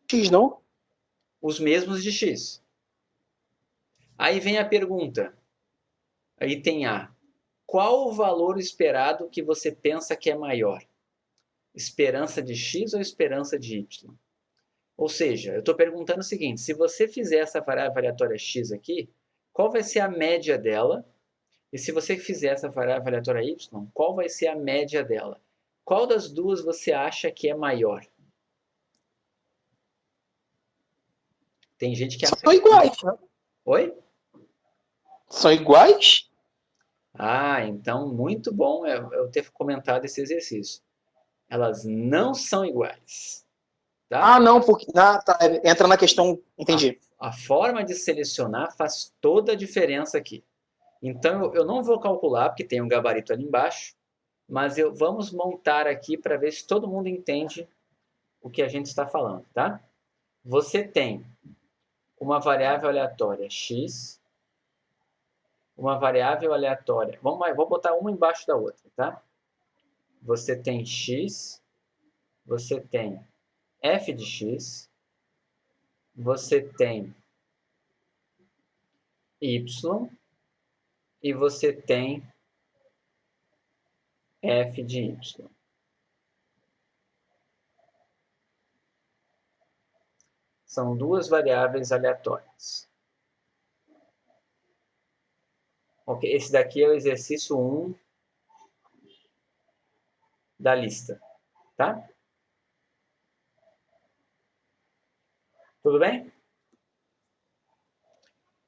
X, não? Os mesmos de x. Aí vem a pergunta, item A. Qual o valor esperado que você pensa que é maior? Esperança de x ou esperança de y? Ou seja, eu estou perguntando o seguinte, se você fizer essa variável aleatória x aqui, qual vai ser a média dela? E se você fizer essa variável aleatória y, qual vai ser a média dela? Qual das duas você acha que é maior? Tem gente que acha São que... iguais, né? Oi? São iguais? Ah, então muito bom eu ter comentado esse exercício. Elas não são iguais, tá? Ah, não, porque tá, entra na questão. A, Entendi. a forma de selecionar faz toda a diferença aqui. Então eu não vou calcular, porque tem um gabarito ali embaixo, mas vamos montar aqui para ver se todo mundo entende o que a gente está falando, tá? Você tem uma variável aleatória x, uma variável aleatória. Vou botar uma embaixo da outra, tá? Você tem x, você tem f de x, você tem y e você tem f de y. São 2 variáveis aleatórias. Ok, esse daqui é o exercício 1 da lista, tá? Tudo bem?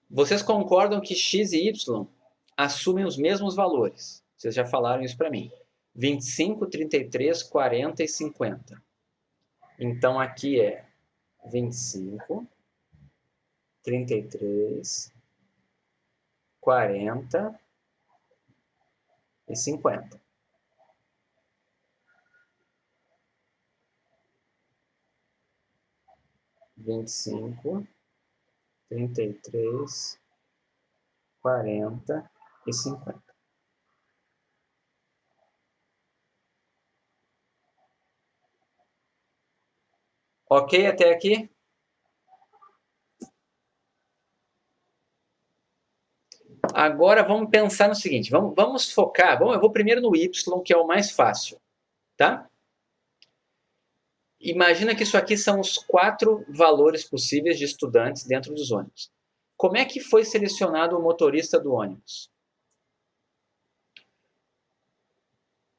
Vocês concordam que x e y assumem os mesmos valores? Vocês já falaram isso para mim. 25, 33, 40 e 50. Então aqui é 25, 33, 40 e 50. Vinte e cinco, 33, 40 e 50. Ok até aqui? Agora vamos pensar no seguinte, vamos focar, eu vou primeiro no y, que é o mais fácil, tá? Imagina que isso aqui são os 4 valores possíveis de estudantes dentro dos ônibus. Como é que foi selecionado o motorista do ônibus?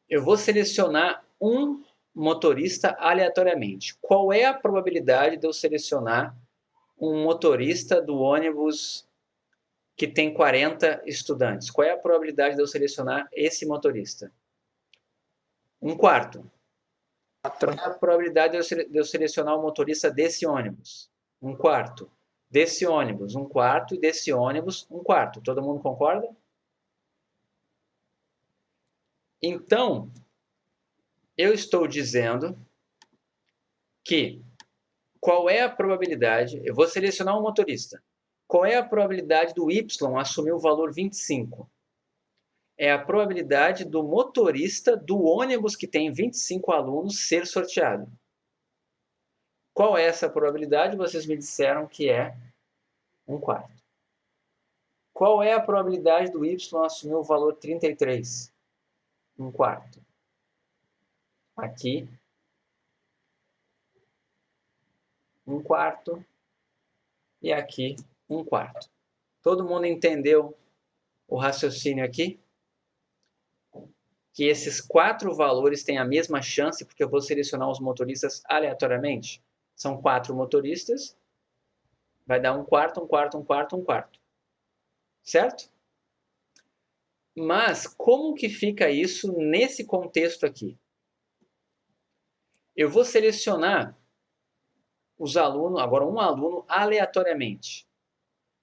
Eu vou selecionar um motorista aleatoriamente. Qual é a probabilidade de eu selecionar um motorista do ônibus que tem 40 estudantes? Qual é a probabilidade de eu selecionar esse motorista? 1/4. Qual é a probabilidade de eu selecionar o motorista desse ônibus? 1/4. Desse ônibus, 1/4. E desse ônibus, 1/4. Todo mundo concorda? Então, eu estou dizendo que qual é a probabilidade, eu vou selecionar um motorista, qual é a probabilidade do y assumir o valor 25? É a probabilidade do motorista do ônibus que tem 25 alunos ser sorteado. Qual é essa probabilidade? Vocês me disseram que é 1/4. Qual é a probabilidade do y assumir o valor 33? 1/4. Aqui, 1/4. E aqui, 1/4. Todo mundo entendeu o raciocínio aqui? Que esses 4 valores têm a mesma chance, porque eu vou selecionar os motoristas aleatoriamente. São 4 motoristas, vai dar 1/4, 1/4, 1/4, 1/4. Certo? Mas como que fica isso nesse contexto aqui? Eu vou selecionar os alunos, agora um aluno aleatoriamente.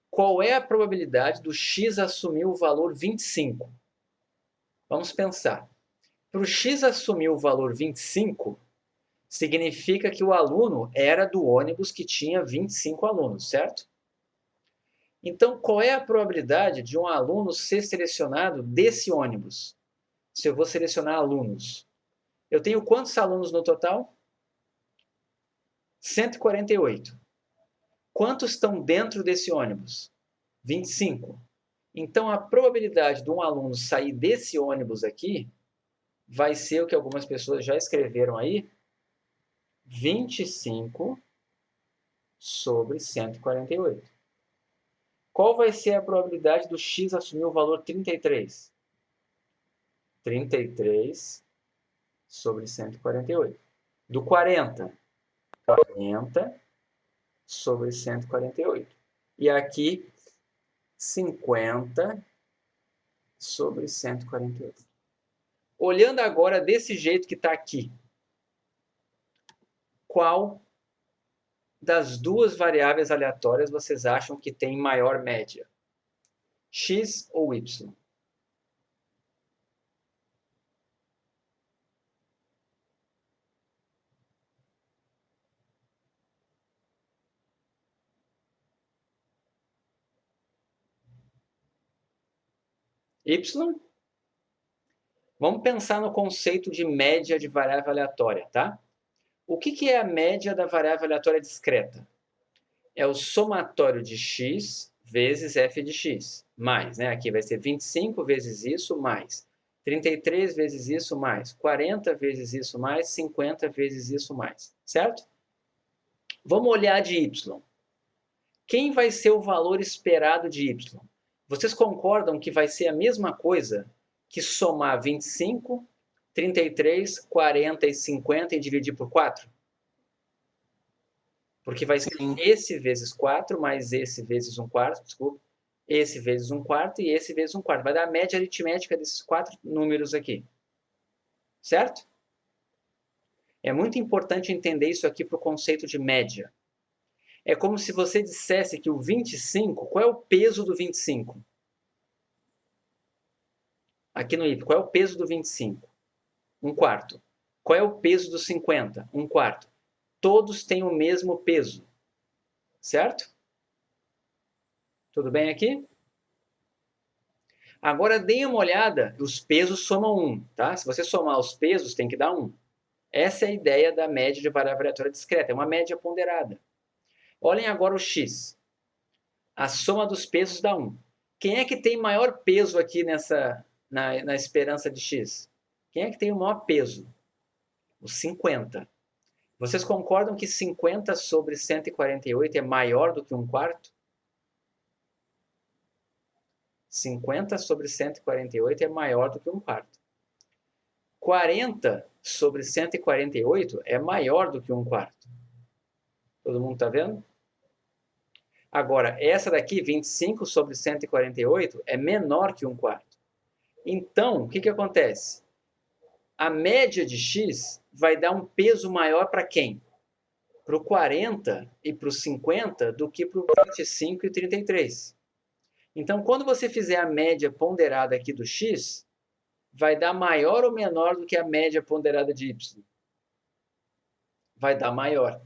Qual é a probabilidade do x assumir o valor 25? Vamos pensar. Para o x assumir o valor 25, significa que o aluno era do ônibus que tinha 25 alunos, certo? Então, qual é a probabilidade de um aluno ser selecionado desse ônibus? Se eu vou selecionar alunos. Eu tenho quantos alunos no total? 148. Quantos estão dentro desse ônibus? 25. Então, a probabilidade de um aluno sair desse ônibus aqui vai ser o que algumas pessoas já escreveram aí, 25 sobre 148. Qual vai ser a probabilidade do x assumir o valor 33? 33 sobre 148. Do 40? 40 sobre 148. E aqui, 50 sobre 148. Olhando agora desse jeito que está aqui, qual das duas variáveis aleatórias vocês acham que tem maior média? X ou Y? Y? Vamos pensar no conceito de média de variável aleatória, tá? O que é a média da variável aleatória discreta? É o somatório de x vezes f de x, mais, né? Aqui vai ser 25 vezes isso, mais 33 vezes isso, mais 40 vezes isso, mais 50 vezes isso, mais, certo? Vamos olhar de y. Quem vai ser o valor esperado de y? Vocês concordam que vai ser a mesma coisa que somar 25, 33, 40 e 50 e dividir por 4? Porque vai ser esse vezes 4, mais esse vezes 1/4, desculpa, esse vezes 1/4 e esse vezes 1/4. Vai dar a média aritmética desses 4 números aqui. Certo? É muito importante entender isso aqui para o conceito de média. É como se você dissesse que o 25, qual é o peso do 25? Aqui no y, qual é o peso do 25? 1/4. Qual é o peso do 50? 1/4. Todos têm o mesmo peso. Certo? Tudo bem aqui? Agora deem uma olhada, os pesos somam 1, tá? Se você somar os pesos, tem que dar 1. Essa é a ideia da média de variável aleatória discreta, é uma média ponderada. Olhem agora o x. A soma dos pesos dá 1. Quem é que tem maior peso aqui na esperança de x? Quem é que tem o maior peso? O 50. Vocês concordam que 50 sobre 148 é maior do que 1/4? 50 sobre 148 é maior do que 1/4. 40 sobre 148 é maior do que 1/4. Todo mundo está vendo? Agora, essa daqui, 25 sobre 148, é menor que 1/4. Então, o que acontece? A média de x vai dar um peso maior para quem? Para o 40 e para o 50 do que para o 25 e o 33. Então, quando você fizer a média ponderada aqui do x, vai dar maior ou menor do que a média ponderada de y? Vai dar maior.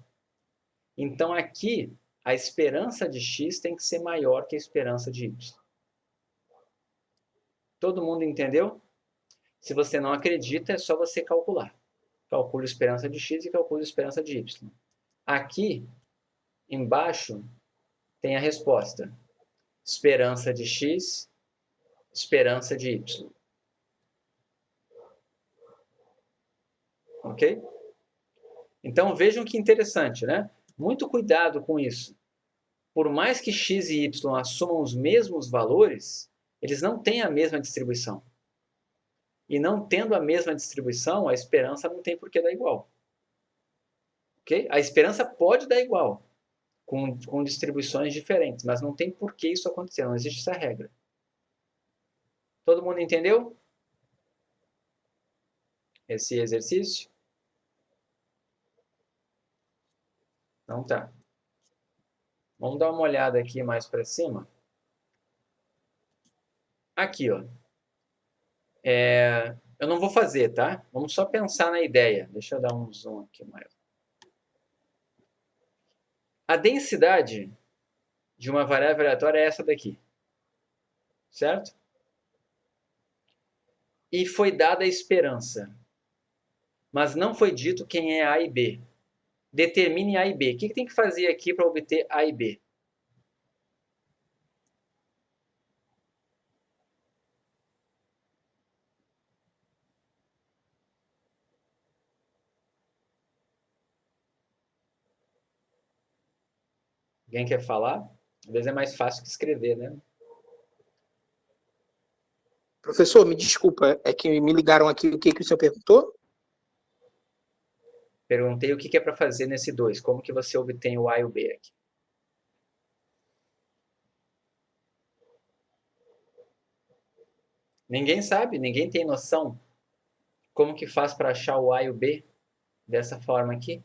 Então, aqui, a esperança de x tem que ser maior que a esperança de y. Todo mundo entendeu? Se você não acredita, é só você calcular. Calcule a esperança de x e calcule a esperança de y. Aqui, embaixo, tem a resposta. Esperança de x, esperança de y. Ok? Então, vejam que interessante, né? Muito cuidado com isso. Por mais que x e y assumam os mesmos valores, eles não têm a mesma distribuição. E não tendo a mesma distribuição, a esperança não tem por que dar igual. Okay? A esperança pode dar igual, com distribuições diferentes, mas não tem por que isso acontecer, não existe essa regra. Todo mundo entendeu esse exercício? Não tá. Vamos dar uma olhada aqui mais para cima. Aqui, ó. Eu não vou fazer, tá? Vamos só pensar na ideia. Deixa eu dar um zoom aqui maior. A densidade de uma variável aleatória é essa daqui. Certo? E foi dada a esperança. Mas não foi dito quem é A e B. Determine A e B. O que tem que fazer aqui para obter A e B? Alguém quer falar? Às vezes é mais fácil que escrever, né? Professor, me desculpa, é que me ligaram aqui, o que o senhor perguntou? Perguntei o que é para fazer nesse 2. Como que você obtém o A e o B aqui? Ninguém sabe, ninguém tem noção como que faz para achar o A e o B dessa forma aqui?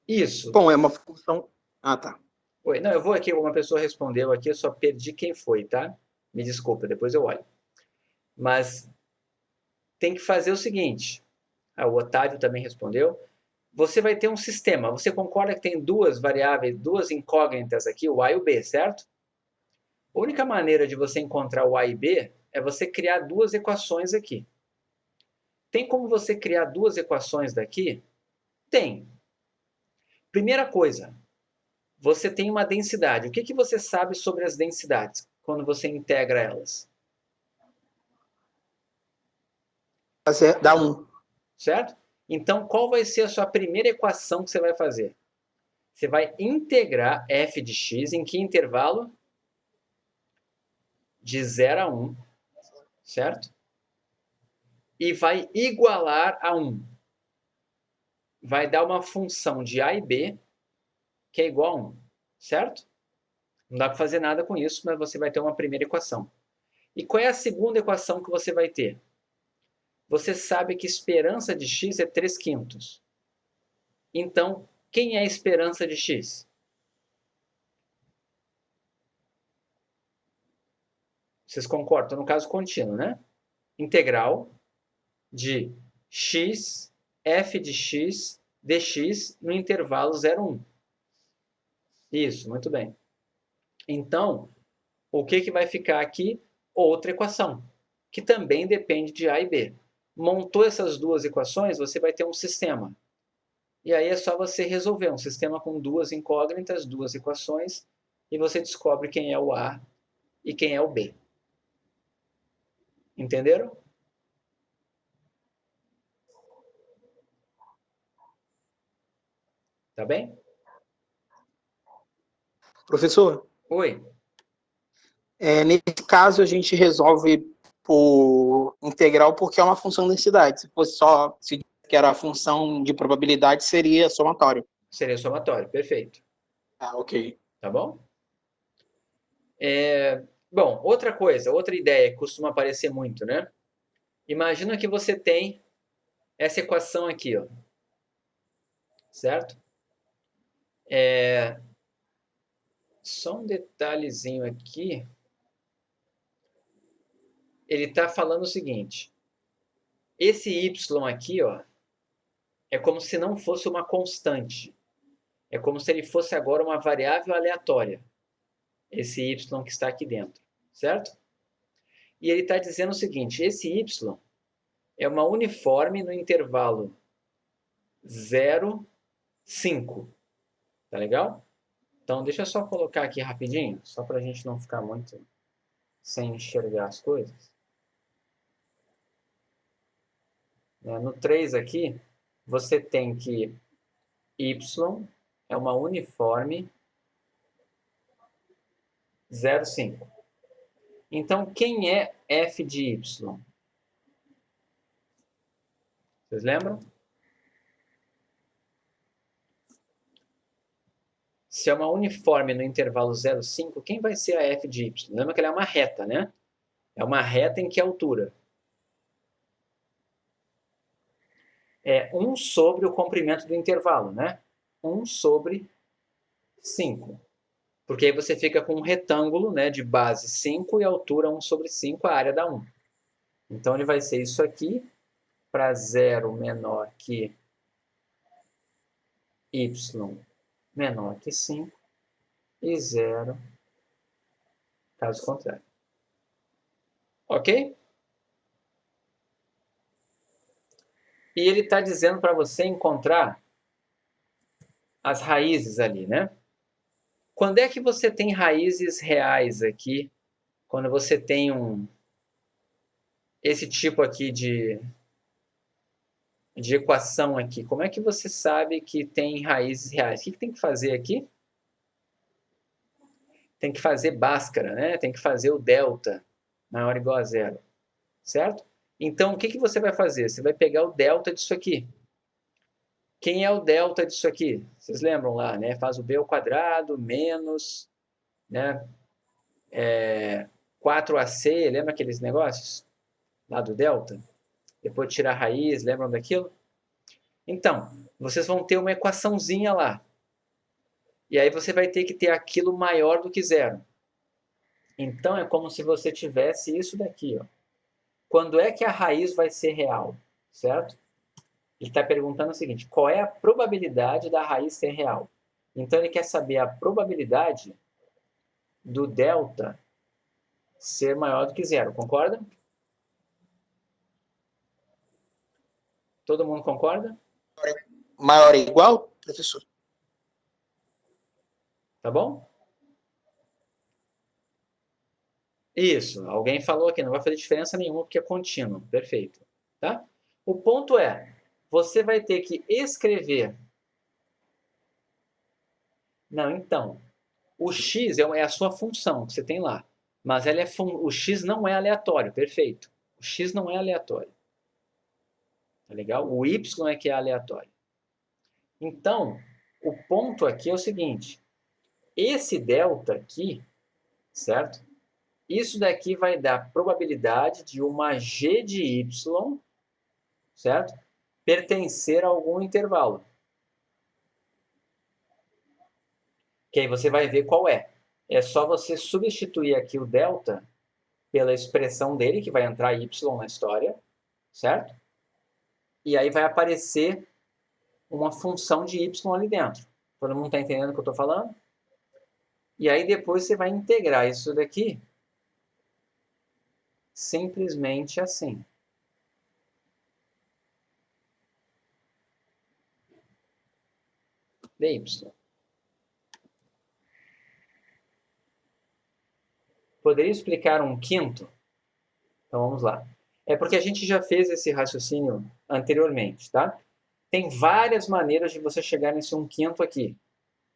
Isso. Bom, é uma função... Ah, tá. Oi, não, eu vou aqui, uma pessoa respondeu aqui, eu só perdi quem foi, tá? Me desculpa, depois eu olho. Mas tem que fazer o seguinte. O Otávio também respondeu. Você vai ter um sistema. Você concorda que tem duas variáveis, duas incógnitas aqui, o A e o B, certo? A única maneira de você encontrar o A e B é você criar duas equações aqui. Tem como você criar duas equações daqui? Tem. Primeira coisa, você tem uma densidade. O que você sabe sobre as densidades quando você integra elas? Dá 1. Certo? Então, qual vai ser a sua primeira equação que você vai fazer? Você vai integrar f de x em que intervalo? De 0 a 1, certo? E vai igualar a 1. Vai dar uma função de a e b que é igual a 1, certo? Não dá para fazer nada com isso, mas você vai ter uma primeira equação. E qual é a segunda equação que você vai ter? Você sabe que esperança de x é 3/5. Então, quem é a esperança de x? Vocês concordam? Estou no caso contínuo, né? Integral de x, f de x, dx no intervalo 0, 1. Isso, muito bem. Então, o que vai ficar aqui? Outra equação, que também depende de A e B. Montou essas duas equações, você vai ter um sistema. E aí é só você resolver um sistema com duas incógnitas, duas equações, e você descobre quem é o A e quem é o B. Entenderam? Tá bem? Professor, Oi. nesse caso a gente resolve por integral porque é uma função de densidade. Se fosse só se que era a função de probabilidade, seria somatório. Seria somatório, perfeito. Ah, ok. Tá bom? Bom, outra coisa, outra ideia que costuma aparecer muito, né? Imagina que você tem essa equação aqui, ó, certo? Só um detalhezinho aqui. Ele está falando o seguinte: esse y aqui, ó, é como se não fosse uma constante. É como se ele fosse agora uma variável aleatória. Esse y que está aqui dentro, certo? E ele está dizendo o seguinte: esse y é uma uniforme no intervalo 0, 5. Tá legal? Então, deixa eu só colocar aqui rapidinho, só para a gente não ficar muito sem enxergar as coisas. No 3 aqui, você tem que y é uma uniforme 0,5. Então, quem é f de y? Vocês lembram? Se é uma uniforme no intervalo 0,5, quem vai ser a f de y? Lembra que ela é uma reta, né? É uma reta em que altura? É 1 sobre o comprimento do intervalo, né? 1 sobre 5. Porque aí você fica com um retângulo, né, de base 5 e altura 1 sobre 5, a área dá 1. Então, ele vai ser isso aqui, para 0 menor que y menor que 5 e 0 caso contrário. Ok? E ele está dizendo para você encontrar as raízes ali, né? Quando é que você tem raízes reais aqui? Quando você tem esse tipo aqui de equação aqui. Como é que você sabe que tem raízes reais? O que tem que fazer aqui? Tem que fazer Bhaskara, né? Tem que fazer o delta maior ou igual a zero, certo? Então, o que você vai fazer? Você vai pegar o delta disso aqui. Quem é o delta disso aqui? Vocês lembram lá, né? Faz o b ao quadrado menos, né? 4ac, lembra aqueles negócios lá do delta? Depois tirar a raiz, lembram daquilo? Então, vocês vão ter uma equaçãozinha lá. E aí você vai ter que ter aquilo maior do que zero. Então, é como se você tivesse isso daqui, ó. Quando é que a raiz vai ser real, certo? Ele está perguntando o seguinte: qual é a probabilidade da raiz ser real? Então, ele quer saber a probabilidade do delta ser maior do que zero, concorda? Todo mundo concorda? Maior ou igual, professor? Tá bom? Isso, alguém falou aqui, não vai fazer diferença nenhuma porque é contínuo, perfeito. Tá? O ponto é, você vai ter que escrever. Não, então, o x é a sua função que você tem lá, mas o x não é aleatório, perfeito. O x não é aleatório. Tá legal? O y é que é aleatório. Então, o ponto aqui é o seguinte: esse delta aqui, certo? Isso daqui vai dar probabilidade de uma g de y, certo? Pertencer a algum intervalo. Que aí você vai ver qual é. É só você substituir aqui o delta pela expressão dele, que vai entrar y na história, certo? E aí vai aparecer uma função de y ali dentro. Todo mundo está entendendo o que eu estou falando? E aí depois você vai integrar isso daqui simplesmente assim. dy. Poderia explicar um quinto? Então vamos lá. É porque a gente já fez esse raciocínio anteriormente, tá? Tem várias maneiras de você chegar nesse um quinto aqui,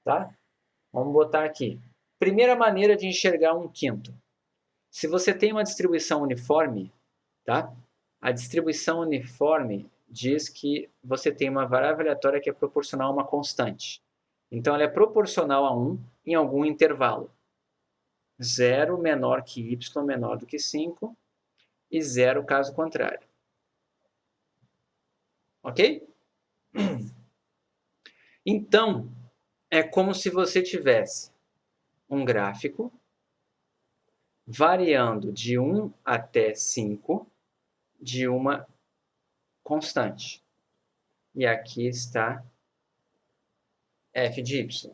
tá? Vamos botar aqui. Primeira maneira de enxergar um quinto. Se você tem uma distribuição uniforme, tá? A distribuição uniforme diz que você tem uma variável aleatória que é proporcional a uma constante. Então, ela é proporcional a 1 em algum intervalo. 0 menor que y menor do que 5 e 0 caso contrário. Ok? Então, é como se você tivesse um gráfico variando de 1 até 5 de uma constante. E aqui está f de y.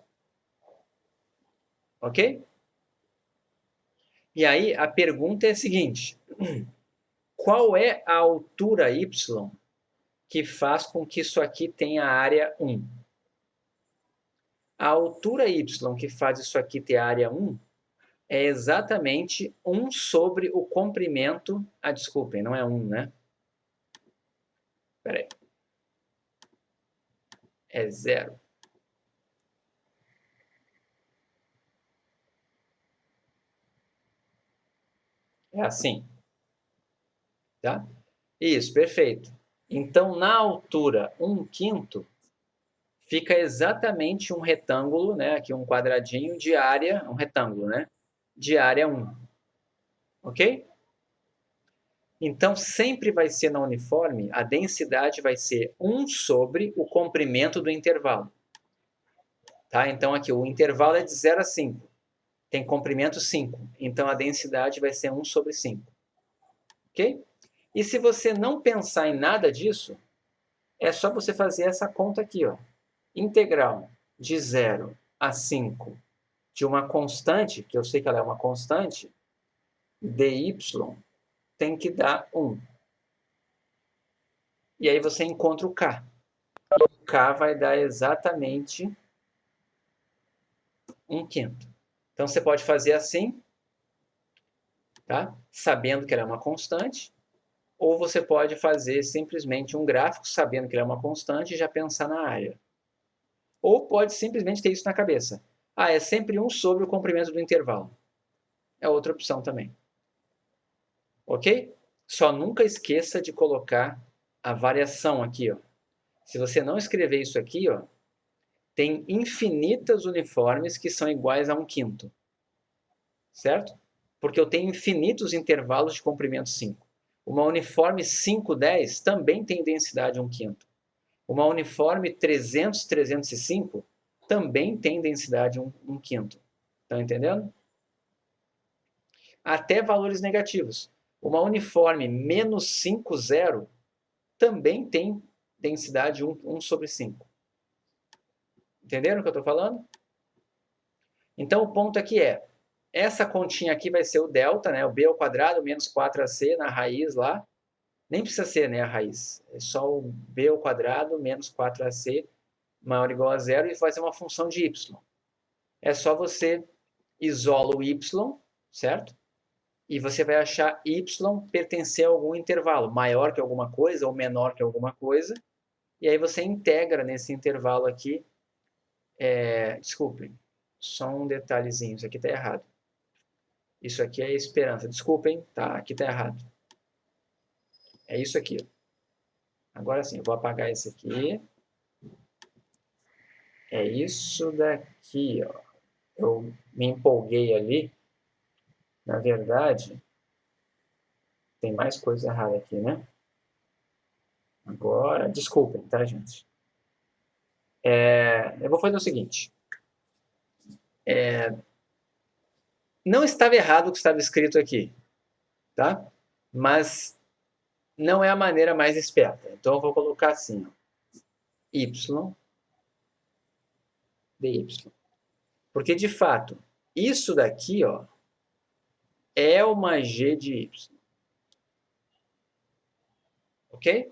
Ok? E aí a pergunta é a seguinte: qual é a altura y que faz com que isso aqui tenha área 1? A altura y que faz isso aqui ter área 1 é exatamente 1 sobre o comprimento... Ah, desculpem, não é 1, né? Espera aí. É 0. É assim. Tá? Isso, perfeito. Então, na altura 1/5, fica exatamente um retângulo, né? Aqui um quadradinho de área, um retângulo, né? De área 1. Ok? Então, sempre vai ser na uniforme, a densidade vai ser 1 sobre o comprimento do intervalo. Tá? Então, aqui o intervalo é de 0 a 5. Tem comprimento 5. Então, a densidade vai ser 1 sobre 5. Ok? E se você não pensar em nada disso, é só você fazer essa conta aqui, ó. Integral de 0 a 5 de uma constante, que eu sei que ela é uma constante, dy tem que dar 1. E aí você encontra o k. O k vai dar exatamente 1/5. Então você pode fazer assim, tá? Sabendo que ela é uma constante, ou você pode fazer simplesmente um gráfico sabendo que ela é uma constante e já pensar na área. Ou pode simplesmente ter isso na cabeça. Ah, é sempre 1 sobre o comprimento do intervalo. É outra opção também. Ok? Só nunca esqueça de colocar a variação aqui, ó. Se você não escrever isso aqui, ó, tem infinitas uniformes que são iguais a 1/5. Certo? Porque eu tenho infinitos intervalos de comprimento 5. Uma uniforme 510 também tem densidade 1/5. Uma uniforme 300, 305 também tem densidade 1/5. Estão entendendo? Até valores negativos. Uma uniforme menos 50 também tem densidade 1 sobre 5. Entenderam o que eu estou falando? Então, o ponto aqui é, essa continha aqui vai ser o delta, né? O b ao quadrado menos 4ac na raiz lá. Nem precisa ser, né, a raiz. É só o b ao quadrado menos 4ac maior ou igual a 0 e vai ser uma função de y. É só você isola o y, certo? E você vai achar y pertencer a algum intervalo, maior que alguma coisa ou menor que alguma coisa. E aí você integra nesse intervalo aqui. Desculpem, só um detalhezinho, isso aqui está errado. Isso aqui é esperança. Desculpem, tá? Aqui está errado. É isso aqui. Agora sim, eu vou apagar esse aqui. É isso daqui, ó. Eu me empolguei ali. Na verdade, tem mais coisa errada aqui, né? Agora, desculpem, tá, gente? Eu vou fazer o seguinte. Não estava errado o que estava escrito aqui, tá? Mas não é a maneira mais esperta. Então, eu vou colocar assim, ó, y dy. Porque, de fato, isso daqui, ó, é uma g de y. Ok?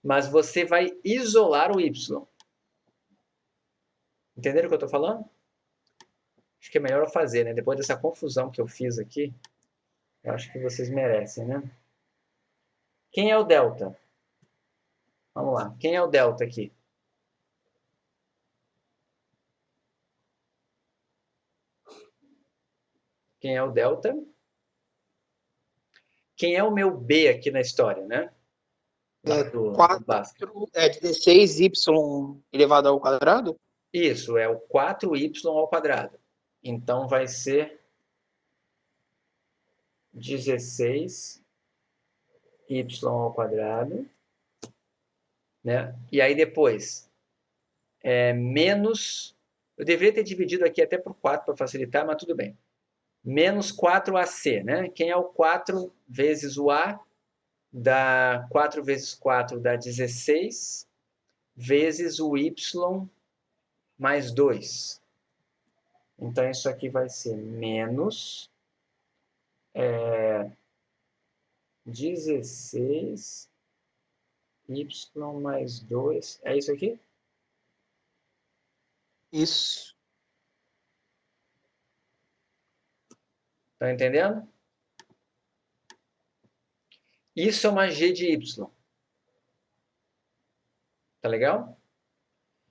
Mas você vai isolar o y. Entenderam o que eu estou falando? Acho que é melhor eu fazer, né? Depois dessa confusão que eu fiz aqui, eu acho que vocês merecem, né? Quem é o delta? Vamos lá. Quem é o delta aqui? Quem é o delta? Quem é o meu B aqui na história, né? Lá É do 4, Bhaskara. 16y elevado ao quadrado? Isso, é o 4y ao quadrado. Então vai ser 16y ao quadrado, né? E aí depois, menos... Eu deveria ter dividido aqui até por 4 para facilitar, mas tudo bem. Menos 4AC, né? Quem é o 4 vezes o A? Dá 4 vezes 4 dá 16, vezes o Y mais 2. Então, isso aqui vai ser menos 16 y mais 2. É isso aqui? Isso. Estão entendendo? Isso é uma g de y. Tá legal?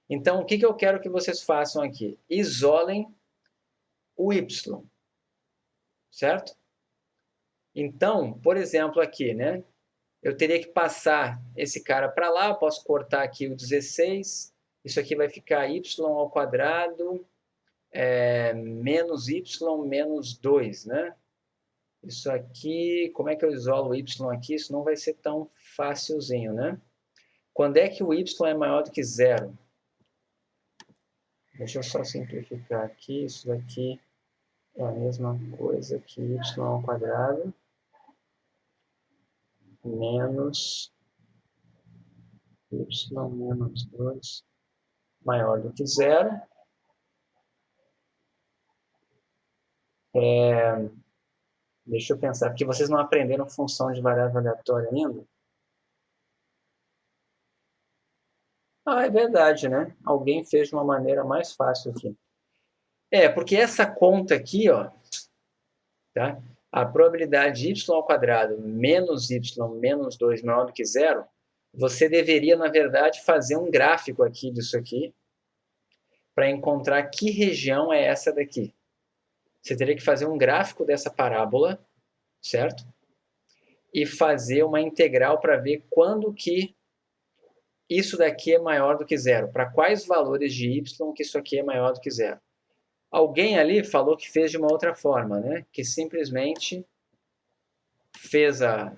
Então, o que eu quero que vocês façam aqui? Isolem o y, certo? Então, por exemplo, aqui, né? Eu teria que passar esse cara para lá, eu posso cortar aqui o 16, isso aqui vai ficar y ao quadrado menos y menos 2, né? Isso aqui, como é que eu isolo o y aqui? Isso não vai ser tão facilzinho, né? Quando é que o y é maior do que zero? Deixa eu só simplificar aqui, isso daqui é a mesma coisa que y ao quadrado menos y menos 2 maior do que zero. Deixa eu pensar, porque vocês não aprenderam função de variável aleatória ainda? Ah, é verdade, né? Alguém fez de uma maneira mais fácil aqui. Porque essa conta aqui, ó, tá? A probabilidade de y ao quadrado menos y menos 2 maior do que zero, você deveria, na verdade, fazer um gráfico aqui disso aqui para encontrar que região é essa daqui. Você teria que fazer um gráfico dessa parábola, certo? E fazer uma integral para ver quando que isso daqui é maior do que zero. Para quais valores de y que isso aqui é maior do que zero? Alguém ali falou que fez de uma outra forma, né? Que simplesmente fez a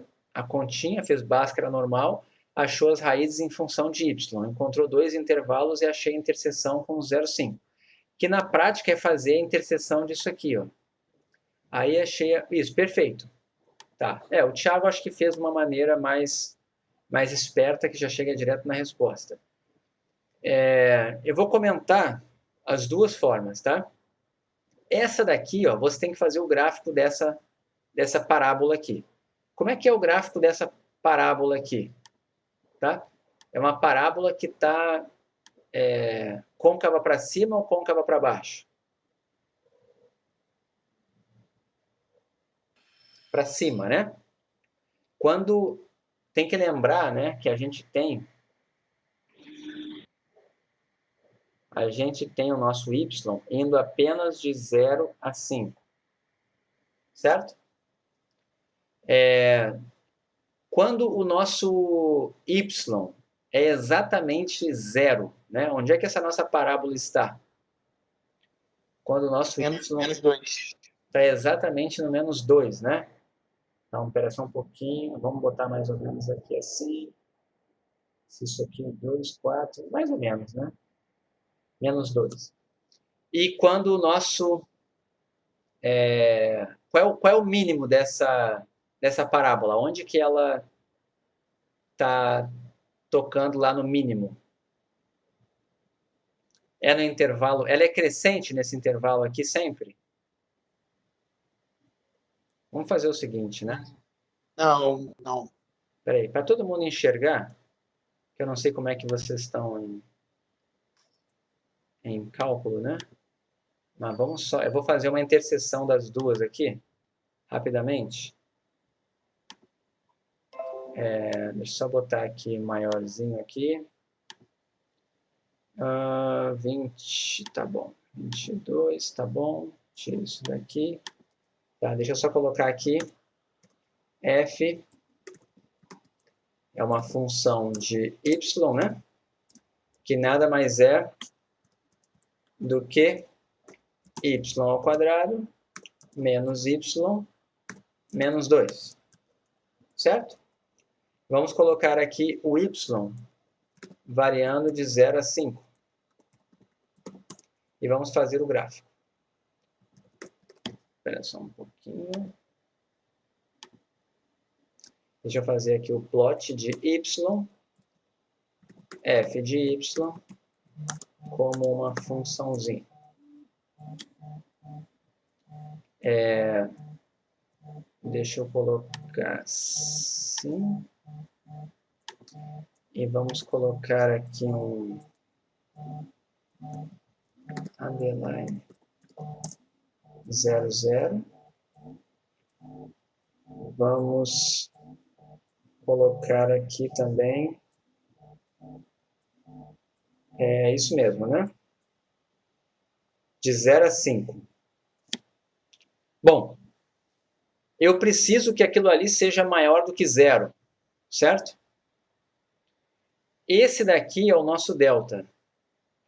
continha, fez Bhaskara normal, achou as raízes em função de y, encontrou dois intervalos e achei a interseção com 0,5. Que na prática é fazer a interseção disso aqui, ó. Aí achei isso, perfeito. Tá. O Thiago acho que fez de uma maneira mais esperta, que já chega direto na resposta. Eu vou comentar as duas formas, tá? Essa daqui, ó, você tem que fazer o gráfico dessa parábola aqui. Como é que é o gráfico dessa parábola aqui? Tá? É uma parábola que está côncava para cima ou côncava para baixo? Para cima, né? Quando tem que lembrar, né, que a gente tem o nosso y indo apenas de 0 a 5. Certo? Quando o nosso y é exatamente zero, né? Onde é que essa nossa parábola está? Quando o nosso y Menos 2. está exatamente no menos 2, né? Então, espera só um pouquinho, vamos botar mais ou menos aqui assim. Se isso aqui é 2, 4, mais ou menos, né? Menos 2. E quando o nosso... qual é o mínimo dessa parábola? Onde que ela está tocando lá no mínimo? É no intervalo... Ela é crescente nesse intervalo aqui sempre? Vamos fazer o seguinte, né? Não. Espera aí, para todo mundo enxergar, que eu não sei como é que vocês estão em cálculo, né? Mas vamos só, eu vou fazer uma interseção das duas aqui, rapidamente. Deixa eu só botar aqui maiorzinho aqui. 20, tá bom. 22, tá bom. Tira isso daqui. Tá, deixa eu só colocar aqui. F é uma função de y, né? Que nada mais é do que y ao quadrado menos y menos 2. Certo? Vamos colocar aqui o y variando de 0 a 5. E vamos fazer o gráfico. Espera só um pouquinho. Deixa eu fazer aqui o plot de y, f de y, como uma funçãozinha. Deixa eu colocar assim. E vamos colocar aqui um underline 00. Vamos colocar aqui também. É isso mesmo, né? De 0 a 5. Bom, eu preciso que aquilo ali seja maior do que 0, certo? Esse daqui é o nosso delta,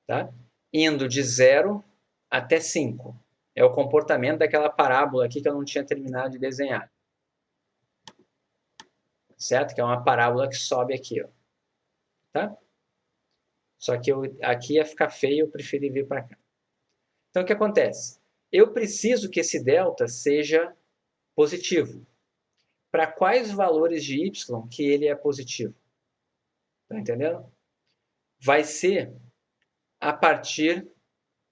tá? Indo de 0 até 5. É o comportamento daquela parábola aqui que eu não tinha terminado de desenhar. Certo? Que é uma parábola que sobe aqui, ó. Tá? Só que aqui ia ficar feio, eu preferi vir para cá. Então, o que acontece? Eu preciso que esse delta seja positivo. Para quais valores de y que ele é positivo? Tá entendendo? Vai ser a partir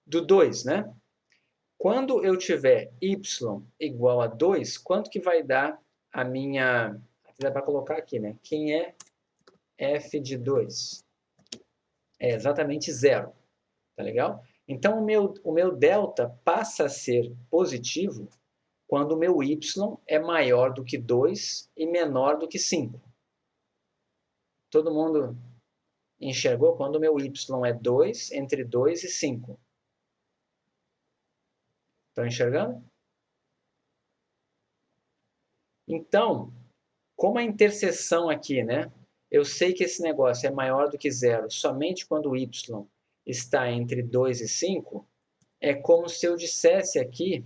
do 2, né? Quando eu tiver y igual a 2, quanto que vai dar a minha... Dá para colocar aqui, né? Quem é f de 2? É exatamente 0. Tá legal? Então, o meu delta passa a ser positivo quando o meu y é maior do que 2 e menor do que 5. Todo mundo enxergou? Quando o meu y é 2, entre 2 e 5. Estão enxergando? Então, como a interseção aqui, né? Eu sei que esse negócio é maior do que 0 somente quando o y está entre 2 e 5, é como se eu dissesse aqui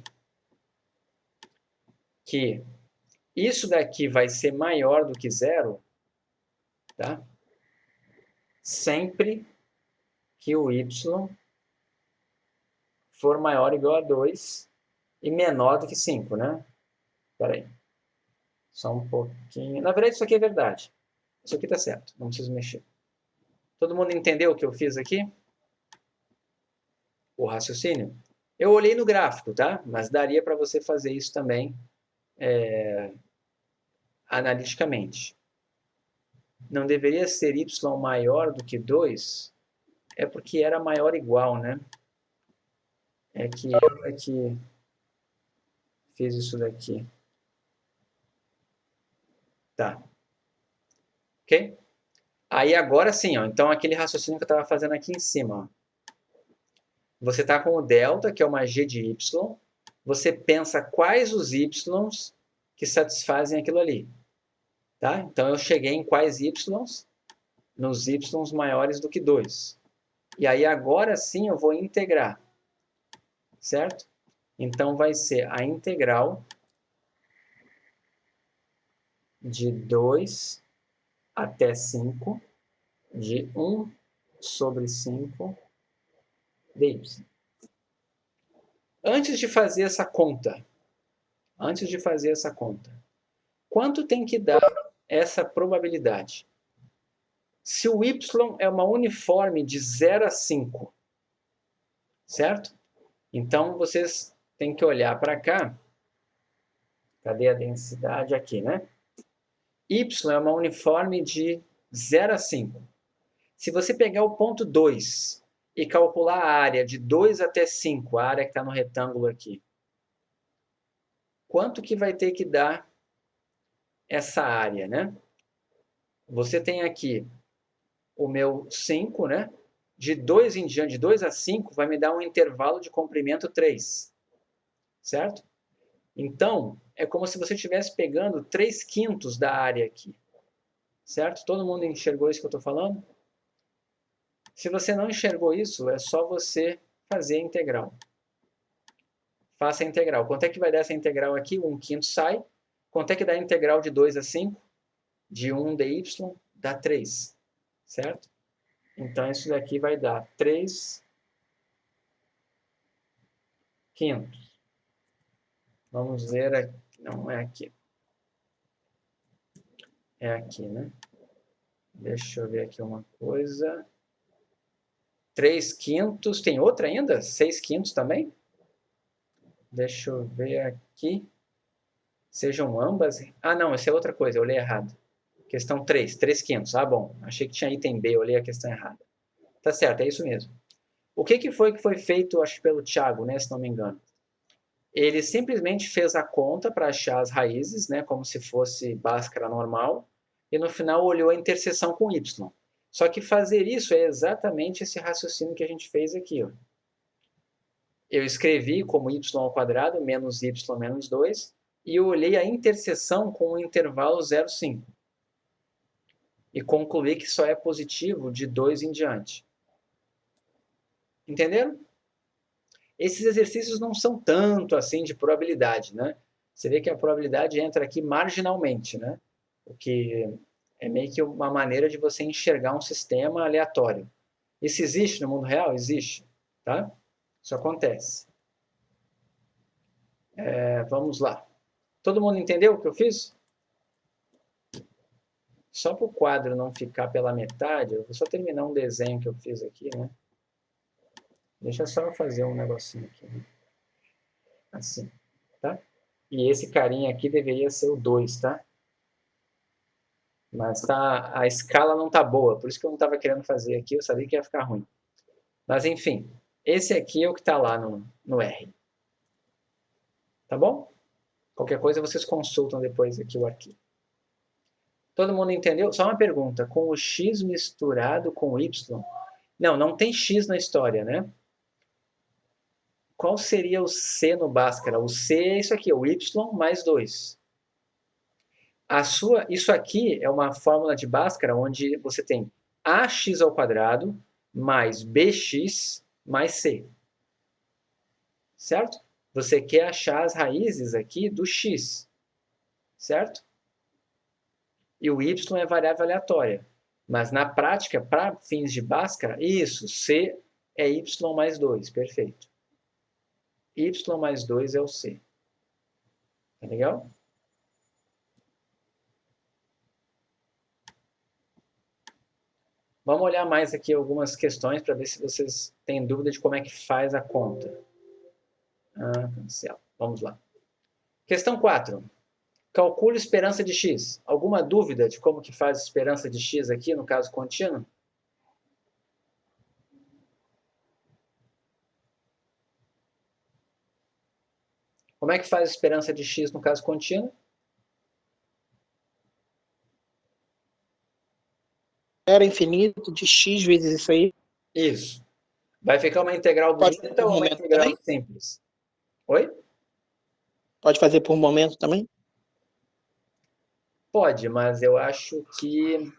que isso daqui vai ser maior do que 0, tá? Sempre que o y for maior ou igual a 2 e menor do que 5, né? Espera aí. Só um pouquinho. Na verdade, isso aqui é verdade. Isso aqui está certo. Não preciso mexer. Todo mundo entendeu o que eu fiz aqui? O raciocínio? Eu olhei no gráfico, tá? Mas daria para você fazer isso também analiticamente. Não deveria ser y maior do que 2? É porque era maior ou igual, né? É que eu aqui fiz isso daqui. Tá. Ok? Aí agora sim, ó, então aquele raciocínio que eu estava fazendo aqui em cima. Ó. Você está com o delta, que é uma g de y. Você pensa quais os y's que satisfazem aquilo ali. Tá? Então eu cheguei em quais y's? Nos y's maiores do que 2. E aí agora sim eu vou integrar. Certo? Então vai ser a integral de 2 até 5 de 1 sobre 5 dy. Antes de fazer essa conta, quanto tem que dar essa probabilidade? Se o y é uma uniforme de 0 a 5, certo? Então, vocês têm que olhar para cá. Cadê a densidade? Aqui, né? Y é uma uniforme de 0 a 5. Se você pegar o ponto 2 e calcular a área de 2 até 5, a área que está no retângulo aqui, quanto que vai ter que dar essa área, né? Você tem aqui o meu 5, né? De 2 em diante, de 2 a 5, vai me dar um intervalo de comprimento 3, certo? Então, é como se você estivesse pegando 3/5 da área aqui, certo? Todo mundo enxergou isso que eu estou falando? Se você não enxergou isso, é só você fazer a integral. Faça a integral. Quanto é que vai dar essa integral aqui? 1/5 sai. Quanto é que dá a integral de 2 a 5? De 1 dy dá 3, certo? Então, isso daqui vai dar 3/5. Vamos ver aqui. Não é aqui. É aqui, né? Deixa eu ver aqui uma coisa. 3/5. Tem outra ainda? 6/5 também? Deixa eu ver aqui. Sejam ambas. Ah, não, essa é outra coisa, eu olhei errado. Questão 3, 3/5. Ah, bom, achei que tinha item B, eu olhei a questão errada. Tá certo, é isso mesmo. O que foi feito, acho, pelo Thiago, né, se não me engano? Ele simplesmente fez a conta para achar as raízes, né, como se fosse Bhaskara normal, e no final olhou a interseção com y. Só que fazer isso é exatamente esse raciocínio que a gente fez aqui. Ó. Eu escrevi como y ao quadrado menos y menos 2, e eu olhei a interseção com o intervalo 0,5. E concluí que só é positivo de 2 em diante. Entenderam? Esses exercícios não são tanto assim de probabilidade, né? Você vê que a probabilidade entra aqui marginalmente, né? O que é meio que uma maneira de você enxergar um sistema aleatório. Isso existe no mundo real? Existe, tá? Isso acontece. Vamos lá. Todo mundo entendeu o que eu fiz? Só para o quadro não ficar pela metade, eu vou só terminar um desenho que eu fiz aqui, né? Deixa só eu fazer um negocinho aqui, né? Assim, tá? E esse carinha aqui deveria ser o 2, tá? Mas tá, a escala não tá boa, por isso que eu não estava querendo fazer aqui, eu sabia que ia ficar ruim. Mas enfim, esse aqui é o que está lá no R. Tá bom? Qualquer coisa vocês consultam depois aqui o arquivo. Todo mundo entendeu? Só uma pergunta, com o x misturado com o y? Não, não tem x na história, né? Qual seria o c no Bhaskara? O c é isso aqui, o y mais 2. Isso aqui é uma fórmula de Bhaskara onde você tem ax ao quadrado mais bx mais c. Certo? Você quer achar as raízes aqui do x. Certo? E o y é variável aleatória. Mas na prática, para fins de Bhaskara, isso, c é y mais 2. Perfeito. Y mais 2 é o c. Tá legal? Vamos olhar mais aqui algumas questões para ver se vocês têm dúvida de como é que faz a conta. Cancela. Vamos lá. Questão 4. Calcule esperança de x. Alguma dúvida de como que faz esperança de x aqui no caso contínuo? Como é que faz esperança de x no caso contínuo? Era infinito de x vezes isso aí. Isso. Vai ficar uma integral Pode fazer bonita por ou uma momento integral também? simples? Oi? Pode fazer por momento também? Pode, mas eu acho que...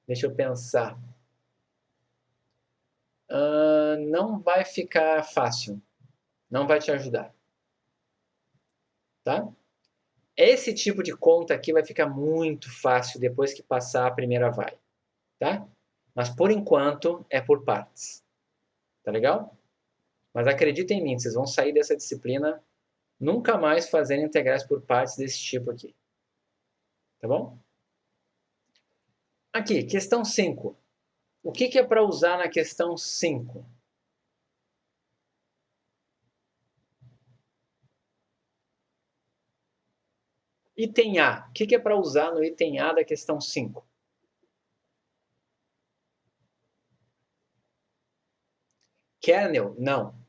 Deixa eu pensar. Não vai ficar fácil. Não vai te ajudar. Tá? Esse tipo de conta aqui vai ficar muito fácil depois que passar a primeira vai. Tá? Mas por enquanto é por partes. Tá legal? Mas acreditem em mim, vocês vão sair dessa disciplina nunca mais fazendo integrais por partes desse tipo aqui. Tá bom? Aqui, questão 5. O que é para usar na questão 5? Item A. O que é para usar no item A da questão 5? Kernel, não.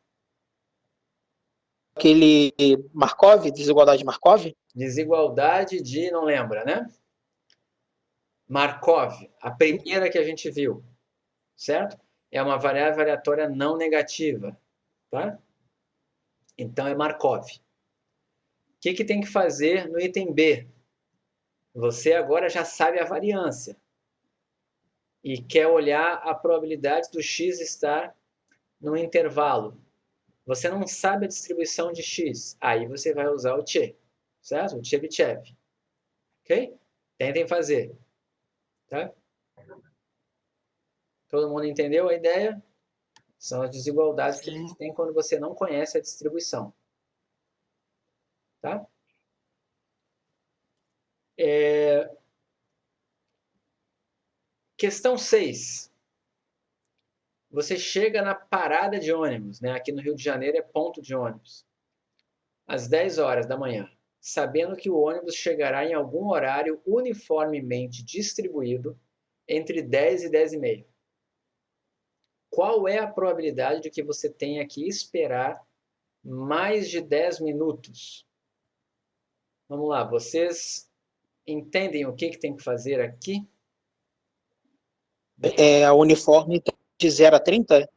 Aquele Markov, desigualdade de Markov? Desigualdade de, não lembra, né? Markov, a primeira que a gente viu, certo? É uma variável aleatória não negativa, tá? Então é Markov. O que tem que fazer no item B? Você agora já sabe a variância e quer olhar a probabilidade do x estar no intervalo. Você não sabe a distribuição de x, aí você vai usar o Che, certo? O Chebyshev, ok? Tentem fazer, tá? Todo mundo entendeu a ideia? São as desigualdades que a gente tem quando você não conhece a distribuição, tá? Questão 6. Você chega na parada de ônibus, né? Aqui no Rio de Janeiro é ponto de ônibus, às 10 horas da manhã, sabendo que o ônibus chegará em algum horário uniformemente distribuído entre 10 e 10 e meia. Qual é a probabilidade de que você tenha que esperar mais de 10 minutos? Vamos lá, vocês entendem o que tem que fazer aqui? A uniforme de 0 a 30?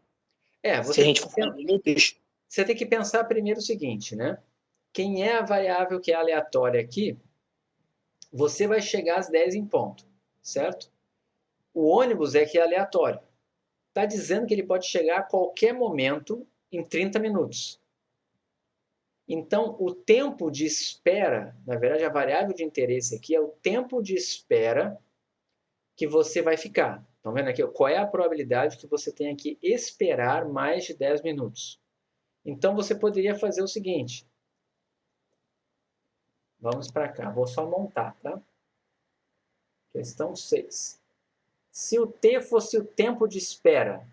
Se a Você gente for falar em minutos. Você tem que pensar primeiro o seguinte, né? Quem é a variável que é aleatória aqui, você vai chegar às 10 em ponto, certo? O ônibus é que é aleatório. Está dizendo que ele pode chegar a qualquer momento em 30 minutos. Então, o tempo de espera, na verdade, a variável de interesse aqui é o tempo de espera que você vai ficar. Estão vendo aqui? Qual é a probabilidade que você tenha que esperar mais de 10 minutos? Então, você poderia fazer o seguinte. Vamos para cá. Vou só montar, tá? Questão 6. Se o T fosse o tempo de espera,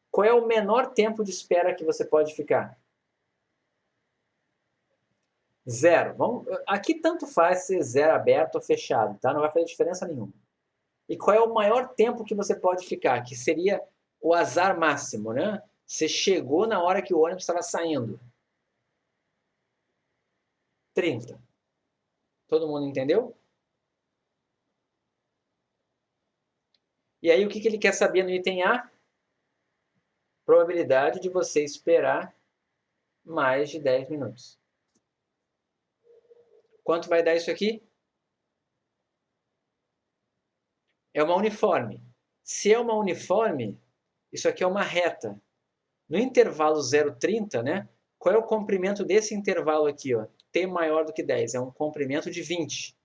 qual é o menor tempo de espera que você pode ficar? 0. Aqui tanto faz ser 0 aberto ou fechado, tá? Não vai fazer diferença nenhuma. E qual é o maior tempo que você pode ficar? Que seria o azar máximo, né? Você chegou na hora que o ônibus estava saindo. 30. Todo mundo entendeu? E aí, o que ele quer saber no item A? Probabilidade de você esperar mais de 10 minutos. Quanto vai dar isso aqui? É uma uniforme. Se é uma uniforme, isso aqui é uma reta. No intervalo 0,30, né? Qual é o comprimento desse intervalo aqui? Ó? T maior do que 10. É um comprimento de 20.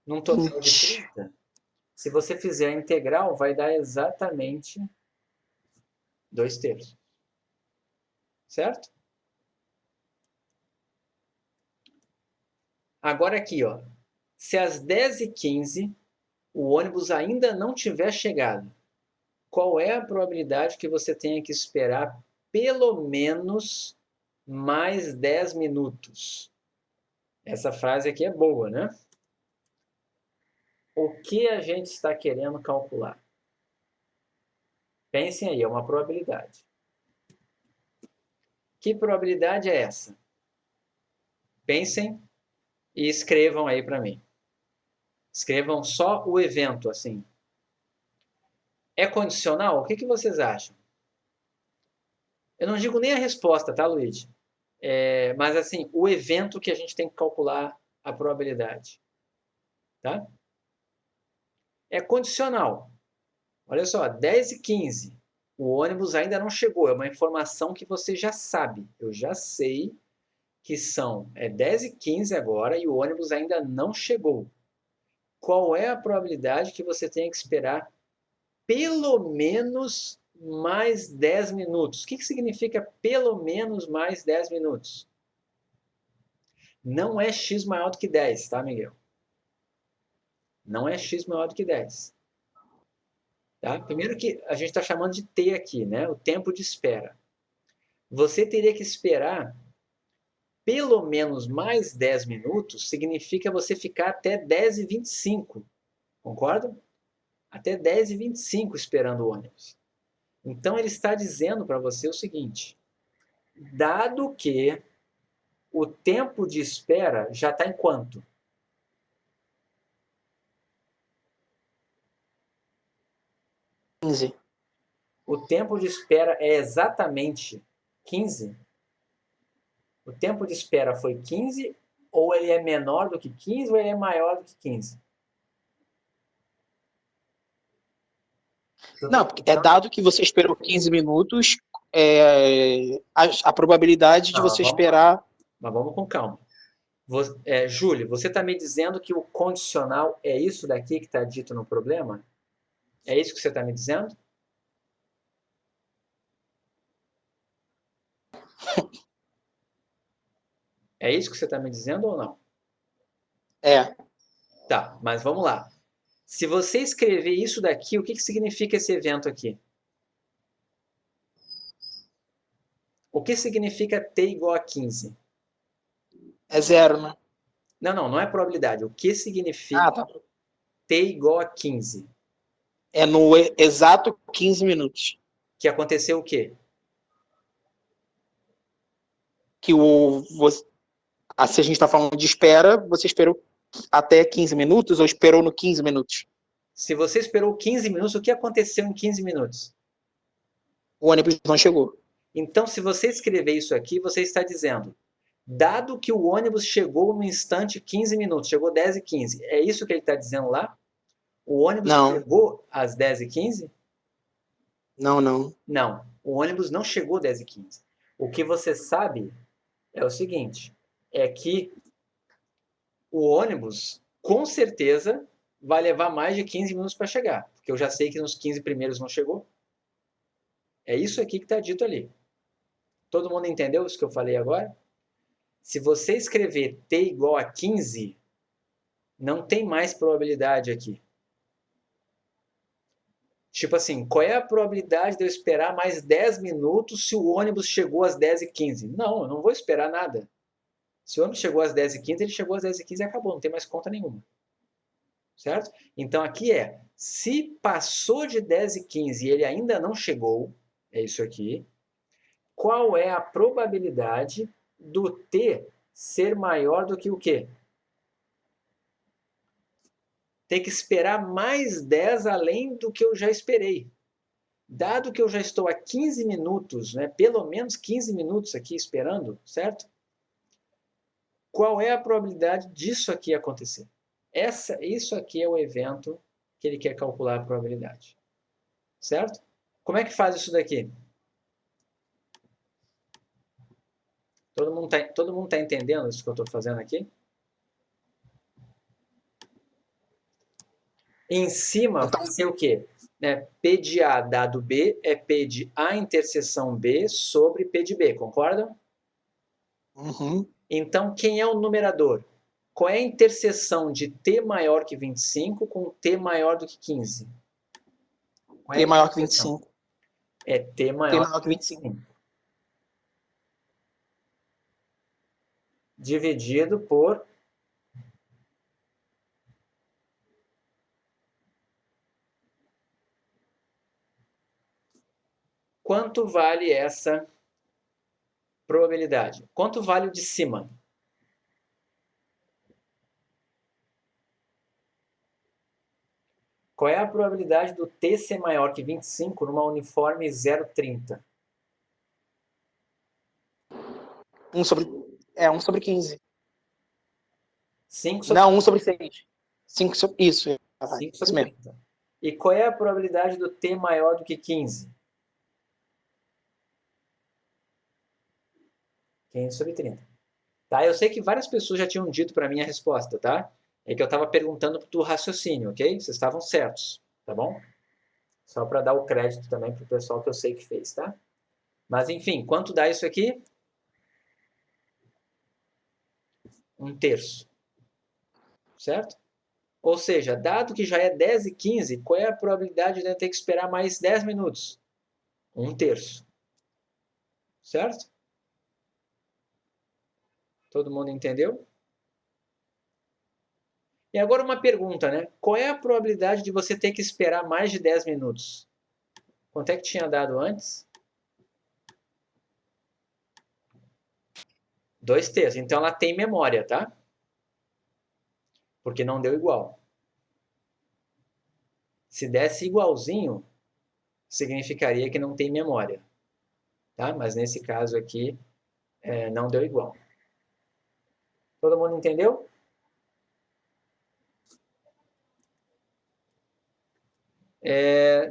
Num total de 30, se você fizer a integral, vai dar exatamente 2/3. Certo? Agora aqui, ó. Se às 10h15 o ônibus ainda não tiver chegado, qual é a probabilidade que você tenha que esperar pelo menos mais 10 minutos? Essa frase aqui é boa, né? O que a gente está querendo calcular? Pensem aí, é uma probabilidade. Que probabilidade é essa? Pensem e escrevam aí para mim. Escrevam só o evento, assim. É condicional? O que vocês acham? Eu não digo nem a resposta, tá, Luigi? Mas, assim, o evento que a gente tem que calcular a probabilidade. Tá? É condicional. Olha só, 10h15. O ônibus ainda não chegou. É uma informação que você já sabe. Eu já sei que são 10h15 agora e o ônibus ainda não chegou. Qual é a probabilidade que você tenha que esperar pelo menos mais 10 minutos? O que significa pelo menos mais 10 minutos? Não é x maior do que 10, tá, Miguel? Não é x maior do que 10. Tá? Primeiro que a gente está chamando de T aqui, né? O tempo de espera. Você teria que esperar pelo menos mais 10 minutos, significa você ficar até 10h25. Concorda? Até 10h25 esperando o ônibus. Então, ele está dizendo para você o seguinte: dado que o tempo de espera já está em quanto? Quinze. O tempo de espera é exatamente 15? O tempo de espera foi 15, ou ele é menor do que 15, ou ele é maior do que 15? Não, porque é Então, dado que você esperou 15 minutos, a probabilidade de não, você vamos lá. esperar. Mas vamos com calma. Júlio, você está me dizendo que o condicional é isso daqui que está dito no problema? É isso que você está me dizendo? É isso que você está me dizendo ou não? É, Tá, mas vamos lá. Se você escrever isso daqui, o que significa esse evento aqui? O que significa t igual a 15? é zero, né? Não, não, não é probabilidade. O que Ah, significa tá. t igual a 15? É no exato 15 minutos. Que aconteceu o quê? Que se a gente está falando de espera, você esperou até 15 minutos ou esperou no 15 minutos? Se você esperou 15 minutos, o que aconteceu em 15 minutos? O ônibus não chegou. Então, se você escrever isso aqui, você está dizendo, dado que o ônibus chegou no instante 15 minutos, chegou 10h15, é isso que ele está dizendo lá? O ônibus Não, chegou às 10h15? não, não. Não, o ônibus não chegou às 10h15. O que você sabe é o seguinte, é que o ônibus, com certeza, vai levar mais de 15 minutos para chegar, porque eu já sei que nos 15 primeiros não chegou. É isso aqui que está dito ali. Todo mundo entendeu isso que eu falei agora? Se você escrever t igual a 15, não tem mais probabilidade aqui. Tipo assim, qual é a probabilidade de eu esperar mais 10 minutos se o ônibus chegou às 10h15? Não, eu não vou esperar nada. Se o ônibus chegou às 10h15, ele chegou às 10h15 e acabou, não tem mais conta nenhuma. Certo? Então aqui se passou de 10h15 e ele ainda não chegou, é isso aqui, qual é a probabilidade do t ser maior do que o quê? Ter que esperar mais 10 além do que eu já esperei. Dado que eu já estou há 15 minutos, né, pelo menos 15 minutos aqui esperando, certo? Qual é a probabilidade disso aqui acontecer? Isso aqui é o evento que ele quer calcular a probabilidade. Certo? Como é que faz isso daqui? Todo mundo tá entendendo isso que eu estou fazendo aqui? Em cima Então, vai ser o quê? P de A dado B é P de A interseção B sobre P de B, concordam? uhum. Então, quem é o numerador? Qual é a interseção de t maior que 25 com t maior do que 15? Qual é T a maior que interseção? 25. É t T maior maior que que 25. 25. Dividido por... Quanto vale essa probabilidade? Quanto vale o de cima? Qual é a probabilidade do t ser maior que 25 numa uniforme 0,30? 1 sobre. É, 1 sobre 15. 5 sobre Não, 1 30. sobre 6. 5 sobre. Isso, 5 isso sobre mesmo. 30. E qual é a probabilidade do t maior do que 15? 15 sobre 30. Tá? Eu sei que várias pessoas já tinham dito para mim a resposta, tá? É que eu estava perguntando do raciocínio, ok? Vocês estavam certos, tá bom? Só para dar o crédito também para o pessoal que eu sei que fez, tá? Mas enfim, quanto dá isso aqui? 1/3, certo? Ou seja, dado que já é 10h15, qual é a probabilidade de eu ter que esperar mais 10 minutos? 1/3, certo? Todo mundo entendeu? E agora uma pergunta, né? Qual é a probabilidade de você ter que esperar mais de 10 minutos? Quanto é que tinha dado antes? 2/3. Então ela tem memória, tá? Porque não deu igual. Se desse igualzinho, significaria que não tem memória. Tá? Mas nesse caso aqui, não deu igual. Todo mundo entendeu?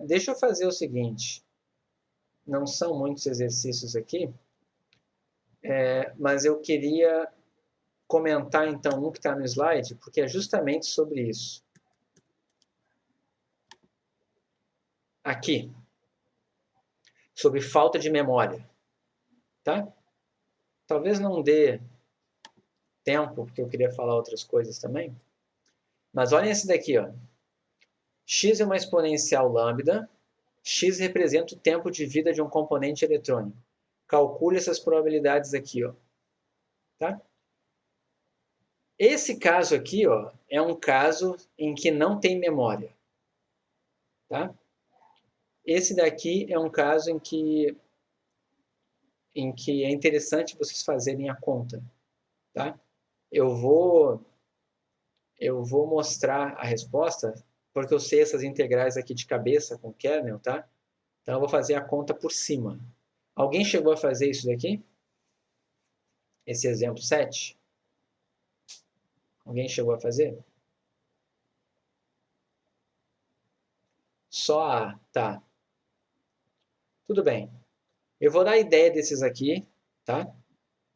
Deixa eu fazer o seguinte. Não são muitos exercícios aqui, mas eu queria comentar então um que está no slide, porque é justamente sobre isso. Aqui, sobre falta de memória. Tá? Talvez não dê tempo, porque eu queria falar outras coisas também. Mas olhem esse daqui, ó. X é uma exponencial lambda. X representa o tempo de vida de um componente eletrônico. Calcule essas probabilidades aqui, ó. Tá? Esse caso aqui, ó, é um caso em que não tem memória. Tá? Esse daqui é um caso em que é interessante vocês fazerem a conta. Tá? Eu vou mostrar a resposta, porque eu sei essas integrais aqui de cabeça com kernel, tá? Então eu vou fazer a conta por cima. Alguém chegou a fazer isso daqui? Esse exemplo 7? Alguém chegou a fazer? Só A, tá. Tudo bem. Eu vou dar a ideia desses aqui, tá?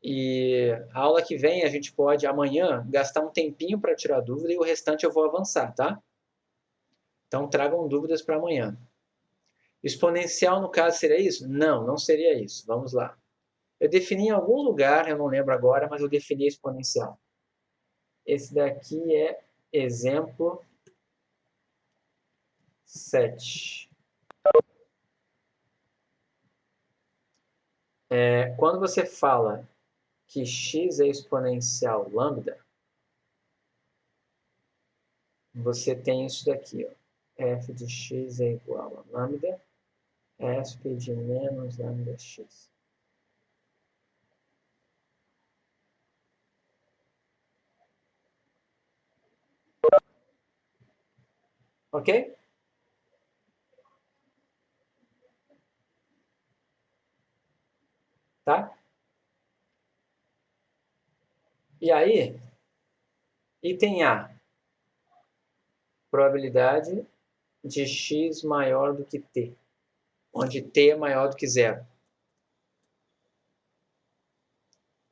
E a aula que vem a gente pode, amanhã, gastar um tempinho para tirar dúvida e o restante eu vou avançar, tá? Então tragam dúvidas para amanhã. Exponencial, no caso, seria isso? Não, não seria isso. Vamos lá. Eu defini em algum lugar, eu não lembro agora, mas eu defini exponencial. Esse daqui é exemplo 7. Quando você fala que x é exponencial lambda, você tem isso daqui, ó. F de x é igual a lambda, esp de menos lambda x. Ok? Tá? E aí, item A, probabilidade de x maior do que t, onde t é maior do que zero.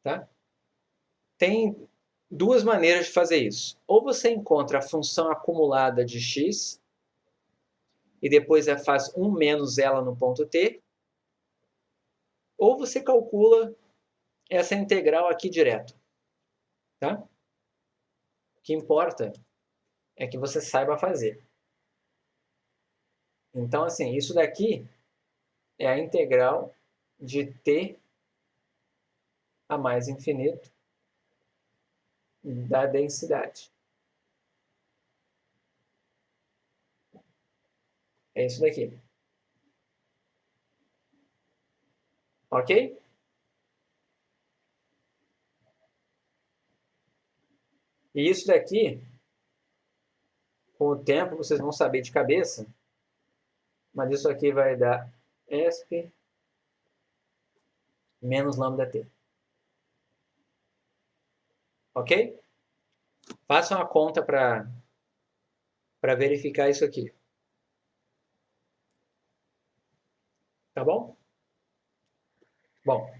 Tá? Tem duas maneiras de fazer isso. Ou você encontra a função acumulada de x e depois faz 1 menos ela no ponto t, ou você calcula essa integral aqui direto. Tá? O que importa é que você saiba fazer. Então, assim, isso daqui é a integral de t a mais infinito da densidade. É isso daqui. Ok? E isso daqui, com o tempo, vocês vão saber de cabeça, mas isso aqui vai dar esp menos lambda t. Ok? Façam a conta para verificar isso aqui. Tá bom? Bom.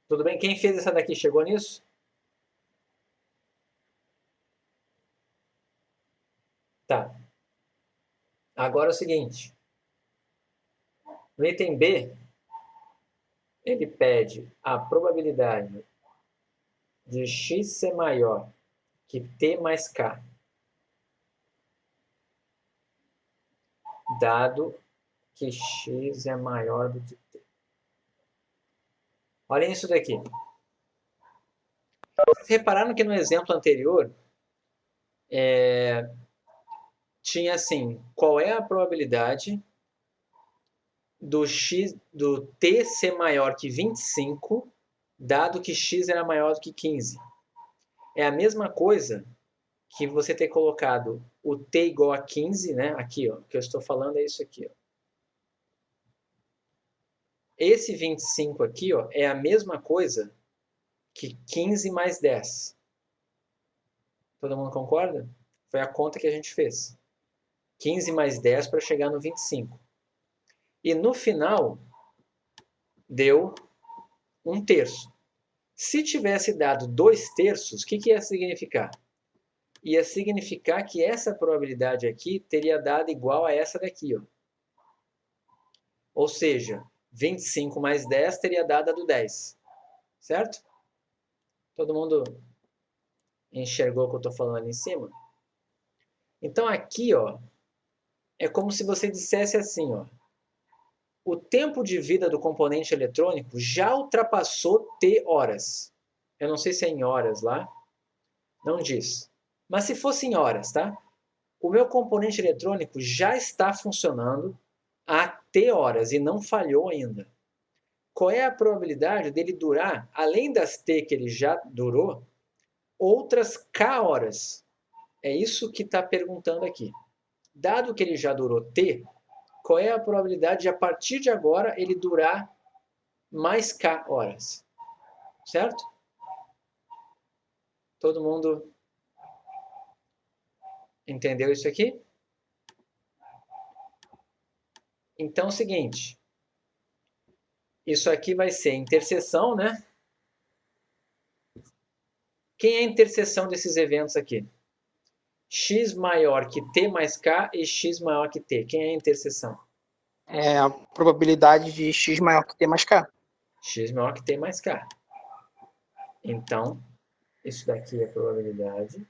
Tudo bem? Quem fez essa daqui chegou nisso? Tá. Agora é o seguinte. No item B, ele pede a probabilidade de x ser maior que t mais k, dado que x é maior do que t. Olhem isso daqui. Vocês repararam que no exemplo anterior tinha assim, qual é a probabilidade do t ser maior que 25, dado que x era maior do que 15. É a mesma coisa que você ter colocado o t igual a 15, né? Aqui, ó, o que eu estou falando é isso aqui, ó. Esse 25 aqui, ó, é a mesma coisa que 15 mais 10. Todo mundo concorda? Foi a conta que a gente fez. 15 mais 10 para chegar no 25. E no final, deu 1/3. Se tivesse dado 2/3, o que ia significar? Ia significar que essa probabilidade aqui teria dado igual a essa daqui, ó. Ou seja, 25 mais 10 teria dado a do 10. Certo? Todo mundo enxergou o que eu estou falando ali em cima? Então aqui, ó, é como se você dissesse assim, ó, o tempo de vida do componente eletrônico já ultrapassou T horas. Eu não sei se é em horas lá, não diz. Mas se fosse em horas, tá? O meu componente eletrônico já está funcionando há T horas e não falhou ainda. Qual é a probabilidade dele durar, além das T que ele já durou, outras K horas? É isso que está perguntando aqui. Dado que ele já durou T, qual é a probabilidade de, a partir de agora, ele durar mais K horas? Certo? Todo mundo entendeu isso aqui? Então é o seguinte. Isso aqui vai ser interseção, né? Quem é a interseção desses eventos aqui? X maior que T mais K e X maior que T. Quem é a interseção? É a probabilidade de x maior que t mais k. X maior que T mais K. Então, isso daqui é a probabilidade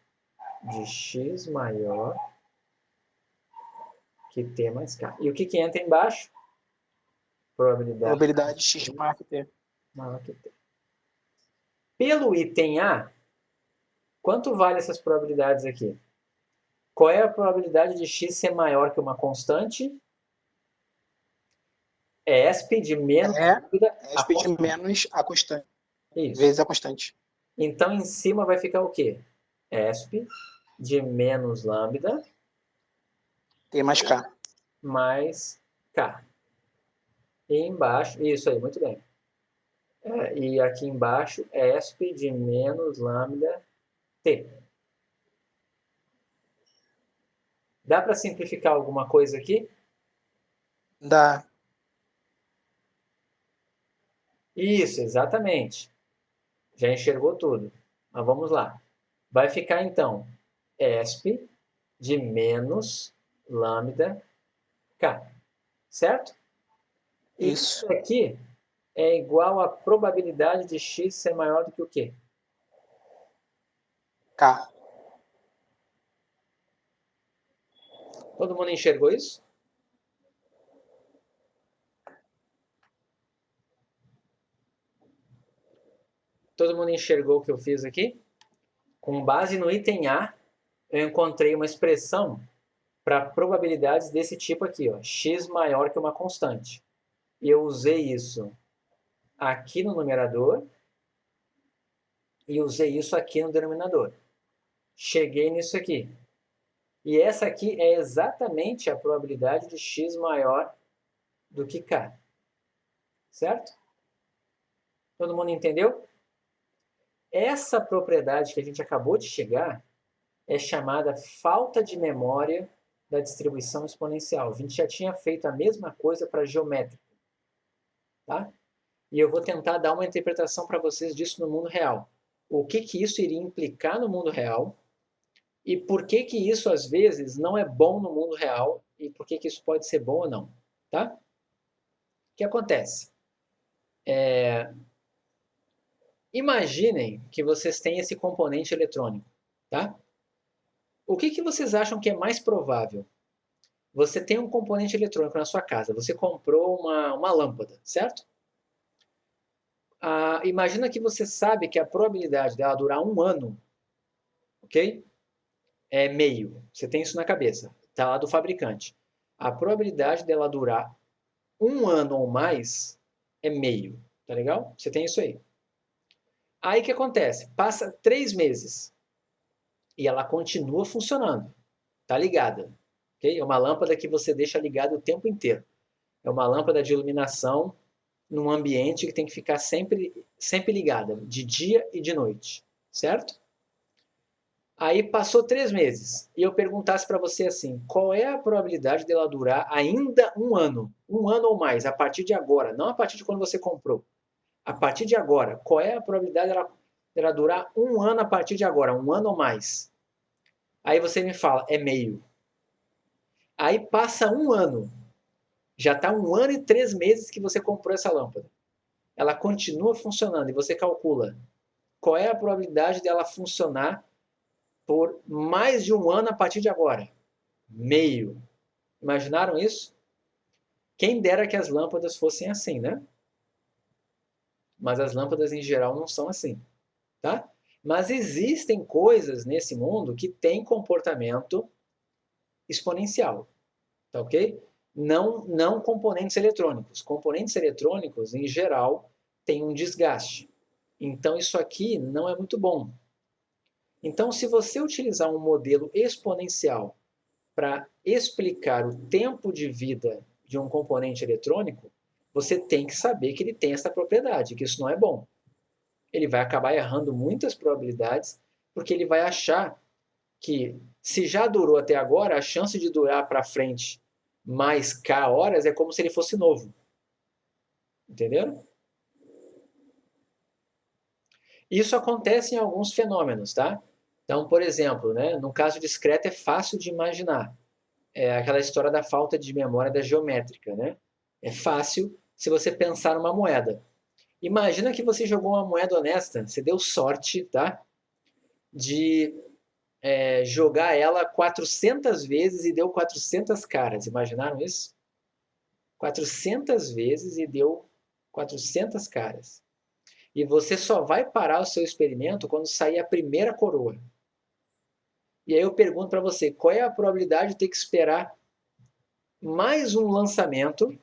de X maior que T mais K. E o que entra embaixo? Probabilidade de x maior que t. Maior que T. Pelo item A, quanto vale essas probabilidades aqui? Qual é a probabilidade de x ser maior que uma constante? É ESP de menos É a ESP de constante. menos a constante. Isso. Vezes a constante. Então, em cima vai ficar o quê? ESP de menos lambda T mais k. mais K. E embaixo, isso aí, muito bem. E aqui embaixo, ESP de menos lambda T. Dá para simplificar alguma coisa aqui? Dá. Isso, exatamente. Já enxergou tudo. Mas vamos lá. Vai ficar então ESP de menos lambda K. Certo? E Isso. isso aqui é igual à probabilidade de x ser maior do que o quê? K. Todo mundo enxergou isso? Todo mundo enxergou o que eu fiz aqui? Com base no item A, eu encontrei uma expressão para probabilidades desse tipo aqui, ó, x maior que uma constante. E eu usei isso aqui no numerador e usei isso aqui no denominador. Cheguei nisso aqui. E essa aqui é exatamente a probabilidade de x maior do que k. Certo? Todo mundo entendeu? Essa propriedade que a gente acabou de chegar é chamada falta de memória da distribuição exponencial. A gente já tinha feito a mesma coisa para geométrica. Tá? E eu vou tentar dar uma interpretação para vocês disso no mundo real. O que isso iria implicar no mundo real e por que isso às vezes não é bom no mundo real e por que isso pode ser bom ou não. Tá? O que acontece? Imaginem que vocês têm esse componente eletrônico. Tá? O que vocês acham que é mais provável? Você tem um componente eletrônico na sua casa, você comprou uma lâmpada, certo? Imagina que você sabe que a probabilidade dela durar 1 ano, ok? É meio. Você tem isso na cabeça. Está lá do fabricante. A probabilidade dela durar um ano ou mais é meio, tá legal? Você tem isso aí. Aí o que acontece? Passa 3 meses e ela continua funcionando, tá ligada, ok? É uma lâmpada que você deixa ligada o tempo inteiro. É uma lâmpada de iluminação num ambiente que tem que ficar sempre ligada, de dia e de noite, certo? Aí passou 3 meses e eu perguntasse para você assim, qual é a probabilidade dela durar ainda um ano ou mais, a partir de agora, não a partir de quando você comprou, a partir de agora, qual é a probabilidade dela durar um ano a partir de agora, um ano ou mais? Aí você me fala, é meio. Aí passa um ano, já está 1 ano e 3 meses que você comprou essa lâmpada. Ela continua funcionando e você calcula qual é a probabilidade dela funcionar por mais de um ano a partir de agora? Meio. Imaginaram isso? Quem dera que as lâmpadas fossem assim, né? Mas as lâmpadas em geral não são assim, tá? Mas existem coisas nesse mundo que têm comportamento exponencial, tá ok? Não componentes eletrônicos. Componentes eletrônicos, em geral, têm um desgaste. Então, isso aqui não é muito bom. Então, se você utilizar um modelo exponencial para explicar o tempo de vida de um componente eletrônico, você tem que saber que ele tem essa propriedade, que isso não é bom. Ele vai acabar errando muitas probabilidades, porque ele vai achar que se já durou até agora, a chance de durar para frente mais K horas é como se ele fosse novo. Entenderam? Isso acontece em alguns fenômenos, tá? Então, por exemplo, né, no caso discreto é fácil de imaginar. É aquela história da falta de memória da geométrica, né? É fácil se você pensar numa moeda. Imagina que você jogou uma moeda honesta, você deu sorte, tá? De jogar ela 400 vezes e deu 400 caras. Imaginaram isso? 400 vezes e deu 400 caras. E você só vai parar o seu experimento quando sair a primeira coroa. E aí eu pergunto para você, qual é a probabilidade de ter que esperar mais um lançamento,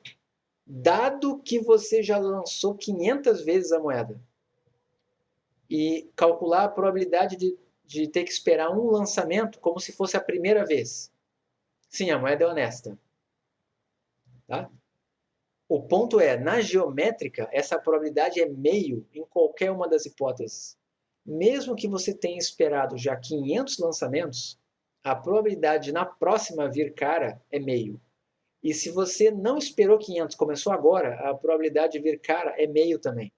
dado que você já lançou 500 vezes a moeda? E calcular a probabilidade de ter que esperar um lançamento como se fosse a primeira vez. Sim, a moeda é honesta. Tá? O ponto é, na geométrica, essa probabilidade é meio em qualquer uma das hipóteses. Mesmo que você tenha esperado já 500 lançamentos, a probabilidade de na próxima vir cara é meio. E se você não esperou 500, começou agora, a probabilidade de vir cara é meio também.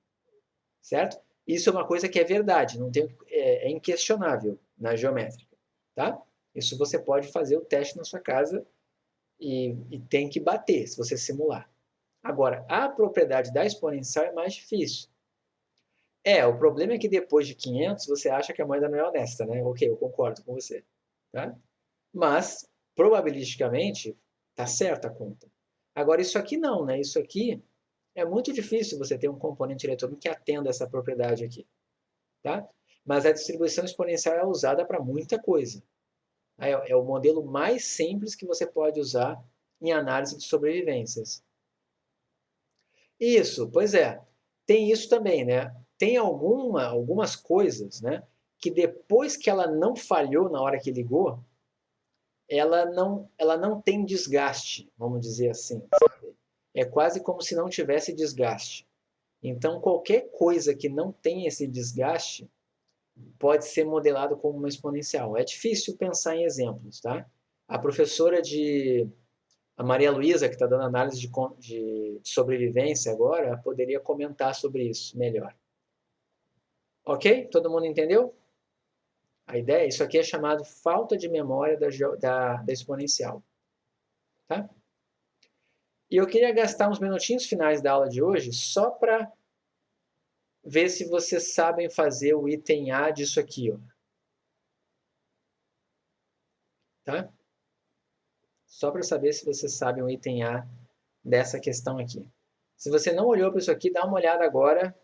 Certo? Isso é uma coisa que é verdade, não tem, é inquestionável na geométrica. Tá? Isso você pode fazer o teste na sua casa e tem que bater se você simular. Agora, a propriedade da exponencial é mais difícil. O problema é que depois de 500 você acha que a moeda não é honesta, né? Ok, eu concordo com você. Tá? Mas, probabilisticamente, tá certa a conta. Agora, isso aqui não, né? Isso aqui é muito difícil você ter um componente eletrônico que atenda essa propriedade aqui. Tá? Mas a distribuição exponencial é usada para muita coisa. É o modelo mais simples que você pode usar em análise de sobrevivências. Isso, pois é. Tem isso também, né? Tem algumas coisas, né? Que depois que ela não falhou na hora que ligou, ela não tem desgaste, vamos dizer assim. Sabe? É quase como se não tivesse desgaste. Então, qualquer coisa que não tem esse desgaste pode ser modelado como uma exponencial. É difícil pensar em exemplos, tá? A professora a Maria Luísa, que está dando análise de sobrevivência agora, poderia comentar sobre isso melhor. Ok? Todo mundo entendeu? A ideia, isso aqui é chamado falta de memória da exponencial. Tá? E eu queria gastar uns minutinhos finais da aula de hoje só para ver se vocês sabem fazer o item A disso aqui. Ó. Tá? Só para saber se vocês sabem o item A dessa questão aqui. Se você não olhou para isso aqui, dá uma olhada agora,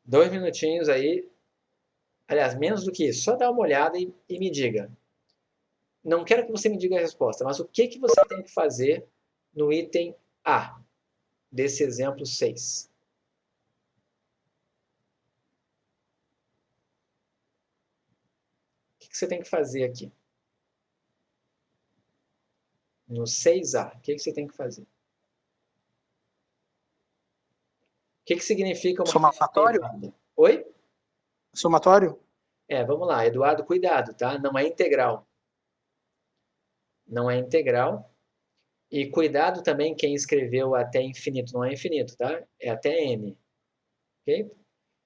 2 minutinhos aí. Aliás, menos do que isso, só dá uma olhada e me diga. Não quero que você me diga a resposta, mas o que você tem que fazer no item A? desse exemplo 6? O que você tem que fazer aqui? No 6A, o que você tem que fazer? O que significa uma FP Somatório? válida? Oi? Somatório? Vamos lá, Eduardo, cuidado, tá? Não é integral. Não é integral. E cuidado também quem escreveu até infinito. Não é infinito, tá? É até n. Ok?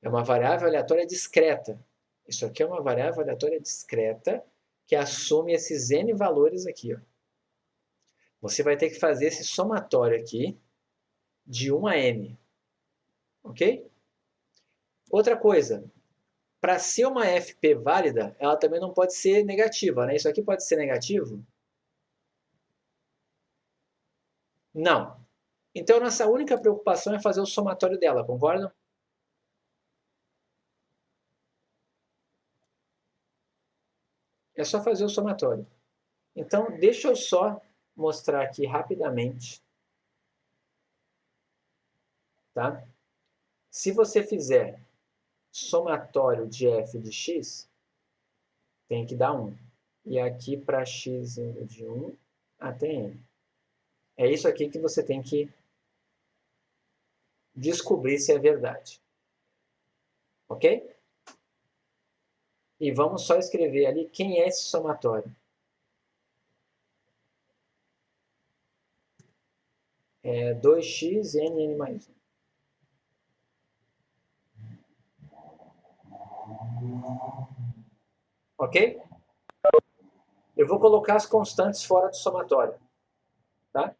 É uma variável aleatória discreta. Isso aqui é uma variável aleatória discreta que assume esses n valores aqui. Ó. Você vai ter que fazer esse somatório aqui de 1 a n. Ok? Outra coisa, para ser uma FP válida, ela também não pode ser negativa, né? Isso aqui pode ser negativo? Não. Então, nossa única preocupação é fazer o somatório dela, concordam? É só fazer o somatório. Então, deixa eu só mostrar aqui rapidamente. Tá? Se você fizer somatório de f de x, tem que dar 1. E aqui para x indo de 1 até n. É isso aqui que você tem que descobrir se é verdade. Ok? E vamos só escrever ali quem é esse somatório. É 2x n mais 1. Ok? Eu vou colocar as constantes fora do somatório. Tá?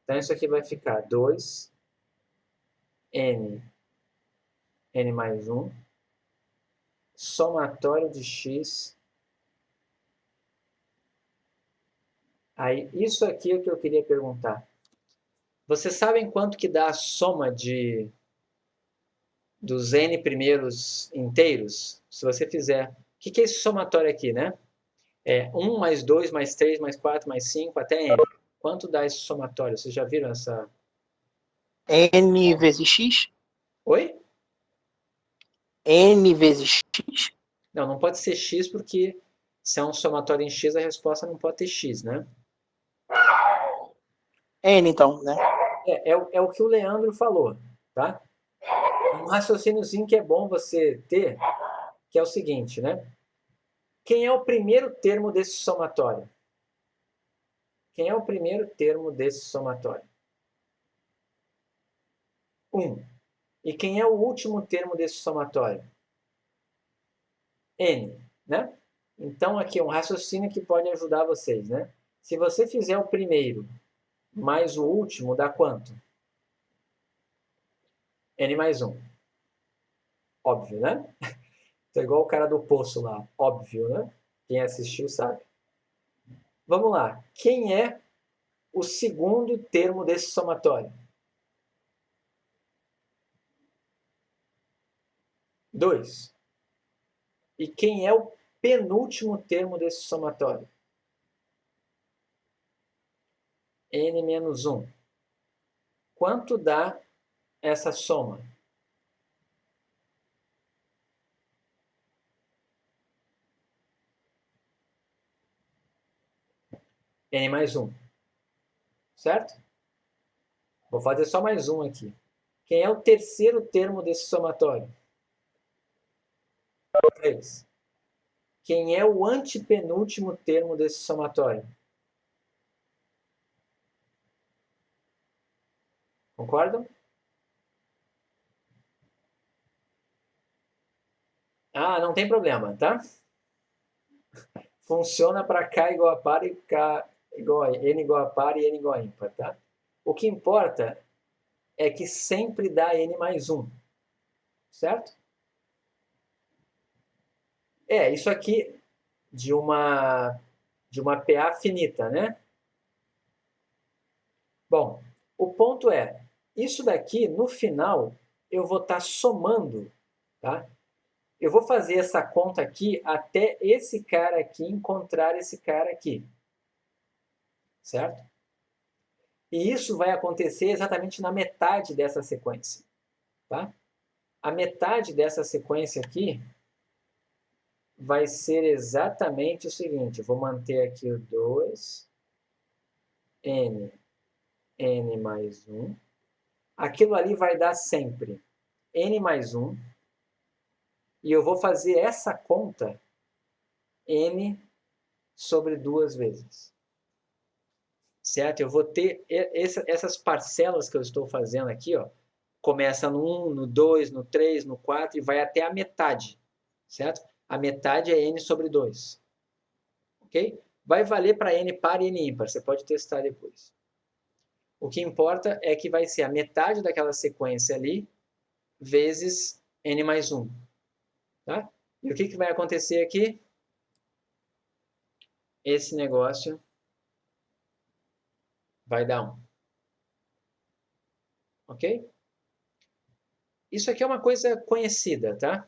Então, isso aqui vai ficar 2 n mais 1, somatório de x. Aí, isso aqui é o que eu queria perguntar. Vocês sabem quanto que dá a soma dos n primeiros inteiros? Se você fizer... O que é esse somatório aqui, né? É 1 mais 2 mais 3 mais 4 mais 5 até n. Quanto dá esse somatório? Vocês já viram essa... N vezes x? Oi? N vezes x? Não, não pode ser x porque se é um somatório em x, a resposta não pode ter x, né? N, então, né? É o que o Leandro falou, tá? Um raciocíniozinho que é bom você ter, que é o seguinte, né? Quem é o primeiro termo desse somatório? Quem é o primeiro termo desse somatório? 1. E quem é o último termo desse somatório? N, né? Então, aqui é um raciocínio que pode ajudar vocês, né? Se você fizer o primeiro mais o último, dá quanto? N mais 1. Óbvio, né? Então, igual o cara do poço lá. Óbvio, né? Quem assistiu sabe. Vamos lá. Quem é o segundo termo desse somatório? 2. E quem é o penúltimo termo desse somatório? N menos 1. Quanto dá essa soma? N mais 1. Certo? Vou fazer só mais um aqui. Quem é o terceiro termo desse somatório? 3. Quem é o antepenúltimo termo desse somatório? Concordam? Ah, não tem problema, tá? Funciona para K igual a par e K igual a N igual a par e N igual a ímpar, tá? O que importa é que sempre dá N mais 1, certo? Isso aqui de uma PA finita, né? Bom, o ponto é, isso daqui, no final, eu vou estar somando, tá? Eu vou fazer essa conta aqui até esse cara aqui encontrar esse cara aqui, certo? E isso vai acontecer exatamente na metade dessa sequência. Tá? A metade dessa sequência aqui vai ser exatamente o seguinte. Eu vou manter aqui o 2, n mais 1. Aquilo ali vai dar sempre n mais 1. E eu vou fazer essa conta n sobre 2 vezes. Certo? Eu vou ter essas parcelas que eu estou fazendo aqui, ó, começa no 1, no 2, no 3, no 4 e vai até a metade. Certo? A metade é n sobre 2. Ok? Vai valer para n par e n ímpar. Você pode testar depois. O que importa é que vai ser a metade daquela sequência ali vezes n mais 1. Tá? E o que vai acontecer aqui? Esse negócio vai dar 1. Ok? Isso aqui é uma coisa conhecida, tá?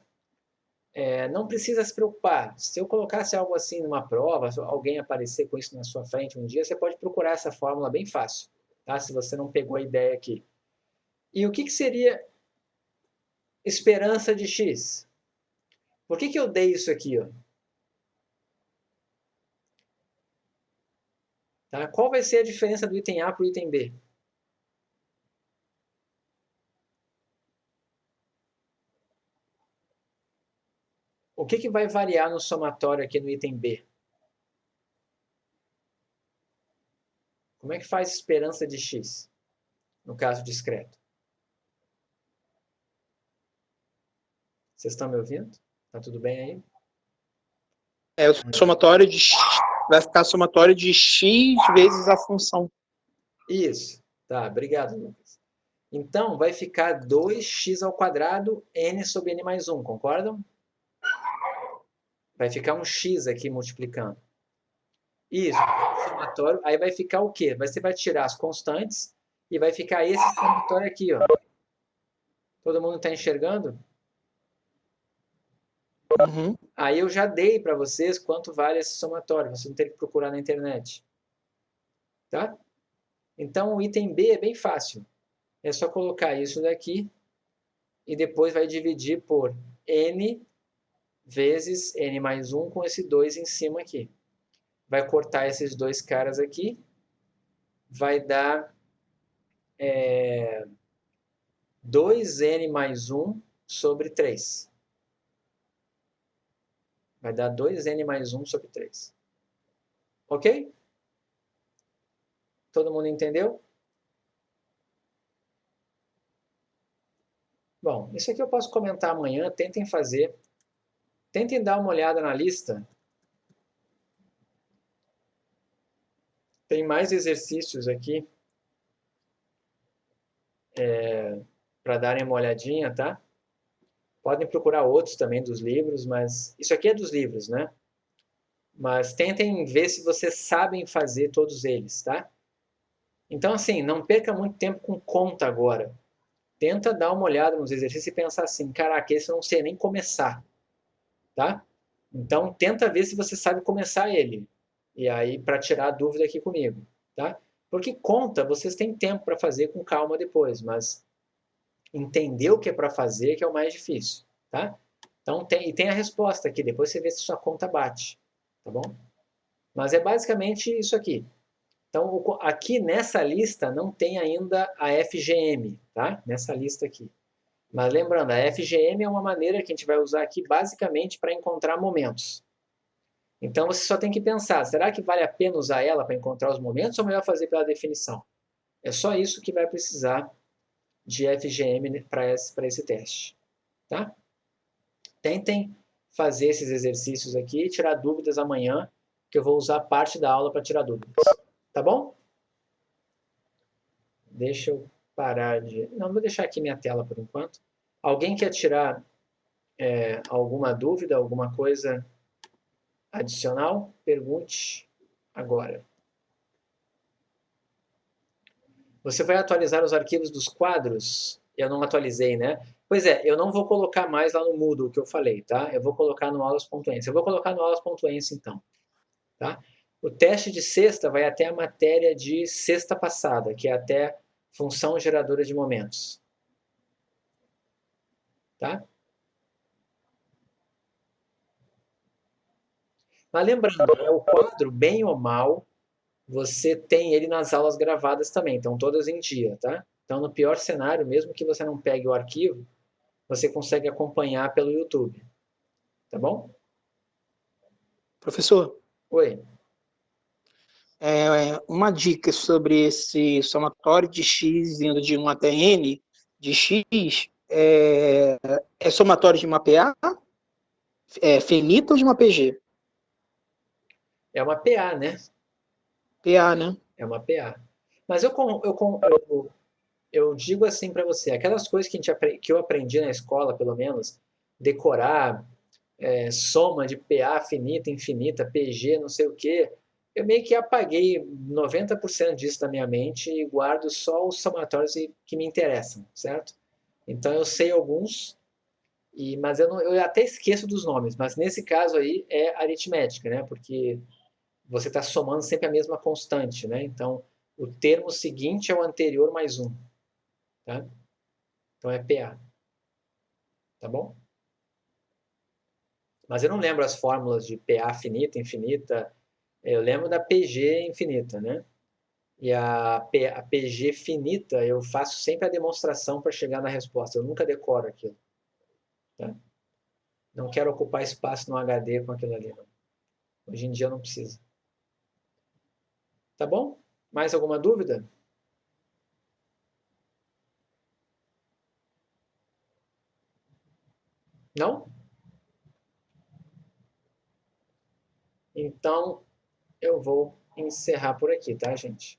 Não precisa se preocupar. Se eu colocasse algo assim numa prova, se alguém aparecer com isso na sua frente um dia, você pode procurar essa fórmula bem fácil, tá? Se você não pegou a ideia aqui. E o que seria esperança de x? Por que eu dei isso aqui, ó? Tá? Qual vai ser a diferença do item A para o item B? O que vai variar no somatório aqui no item B? Como é que faz esperança de x, no caso discreto? Vocês estão me ouvindo? Tá tudo bem aí? O somatório de x vai ficar somatório de x vezes a função. Isso. Tá, obrigado, Lucas. Então, vai ficar 2x ao quadrado n sobre n mais 1, concordam? Vai ficar um x aqui multiplicando. Isso, somatório. Aí vai ficar o quê? Você vai tirar as constantes e vai ficar esse somatório aqui, ó. Todo mundo está enxergando? Uhum. Aí eu já dei para vocês quanto vale esse somatório. Você não tem que procurar na internet. Tá? Então, o item B é bem fácil. É só colocar isso daqui e depois vai dividir por n vezes n mais 1 com esse 2 em cima aqui. Vai cortar esses dois caras aqui. Vai dar 2n mais 1 sobre 3. Vai dar 2n mais 1 sobre 3. Ok? Todo mundo entendeu? Bom, isso aqui eu posso comentar amanhã. Tentem fazer. Tentem dar uma olhada na lista. Tem mais exercícios aqui para darem uma olhadinha, tá? Podem procurar outros também dos livros, mas isso aqui é dos livros, né? Mas tentem ver se vocês sabem fazer todos eles, tá? Então, assim, não perca muito tempo com conta agora. Tenta dar uma olhada nos exercícios e pensar assim, caraca, esse eu não sei nem começar, tá? Então, tenta ver se você sabe começar ele. E aí, para tirar a dúvida aqui comigo, tá? Porque conta, vocês têm tempo para fazer com calma depois, mas entender o que é para fazer que é o mais difícil, tá? Então, tem a resposta aqui, depois você vê se sua conta bate, tá bom? Mas é basicamente isso aqui. Então, aqui nessa lista não tem ainda a FGM, tá? Nessa lista aqui. Mas lembrando, a FGM é uma maneira que a gente vai usar aqui basicamente para encontrar momentos. Então, você só tem que pensar, será que vale a pena usar ela para encontrar os momentos ou melhor fazer pela definição? É só isso que vai precisar de FGM para esse teste. Tá? Tentem fazer esses exercícios aqui e tirar dúvidas amanhã, que eu vou usar parte da aula para tirar dúvidas. Tá bom? Deixa eu parar de... Não, vou deixar aqui minha tela por enquanto. Alguém quer tirar alguma dúvida, alguma coisa adicional? Pergunte agora. Você vai atualizar os arquivos dos quadros? Eu não atualizei, né? Pois é, eu não vou colocar mais lá no Moodle o que eu falei, tá? Eu vou colocar no aulas.ence. Eu vou colocar no aulas.ence então, tá? O teste de sexta vai até a matéria de sexta passada, que é até função geradora de momentos. Tá? Mas lembrando, né, o quadro, bem ou mal, você tem ele nas aulas gravadas também, então todas em dia, tá? Então, no pior cenário, mesmo que você não pegue o arquivo, você consegue acompanhar pelo YouTube. Tá bom? Professor, Oi. uma dica sobre esse somatório de x indo de 1 até n de x, é somatório de uma PA, finita ou de uma PG? É uma PA, né? PA, né? É uma PA. Mas eu digo assim para você, aquelas coisas que eu aprendi na escola, pelo menos, decorar, soma de PA finita, infinita, PG, não sei o quê, eu meio que apaguei 90% disso da minha mente e guardo só os somatórios que me interessam, certo? Então eu sei alguns, mas eu até esqueço dos nomes, mas nesse caso aí é aritmética, né? Porque você está somando sempre a mesma constante, né? Então o termo seguinte é o anterior mais um, tá? Então é PA, tá bom? Mas eu não lembro as fórmulas de PA finita, infinita. Eu lembro da PG infinita, né? E a PG finita, eu faço sempre a demonstração para chegar na resposta. Eu nunca decoro aquilo. Tá? Não quero ocupar espaço no HD com aquilo ali. Não. Hoje em dia eu não preciso. Tá bom? Mais alguma dúvida? Não? Então eu vou encerrar por aqui, tá, gente?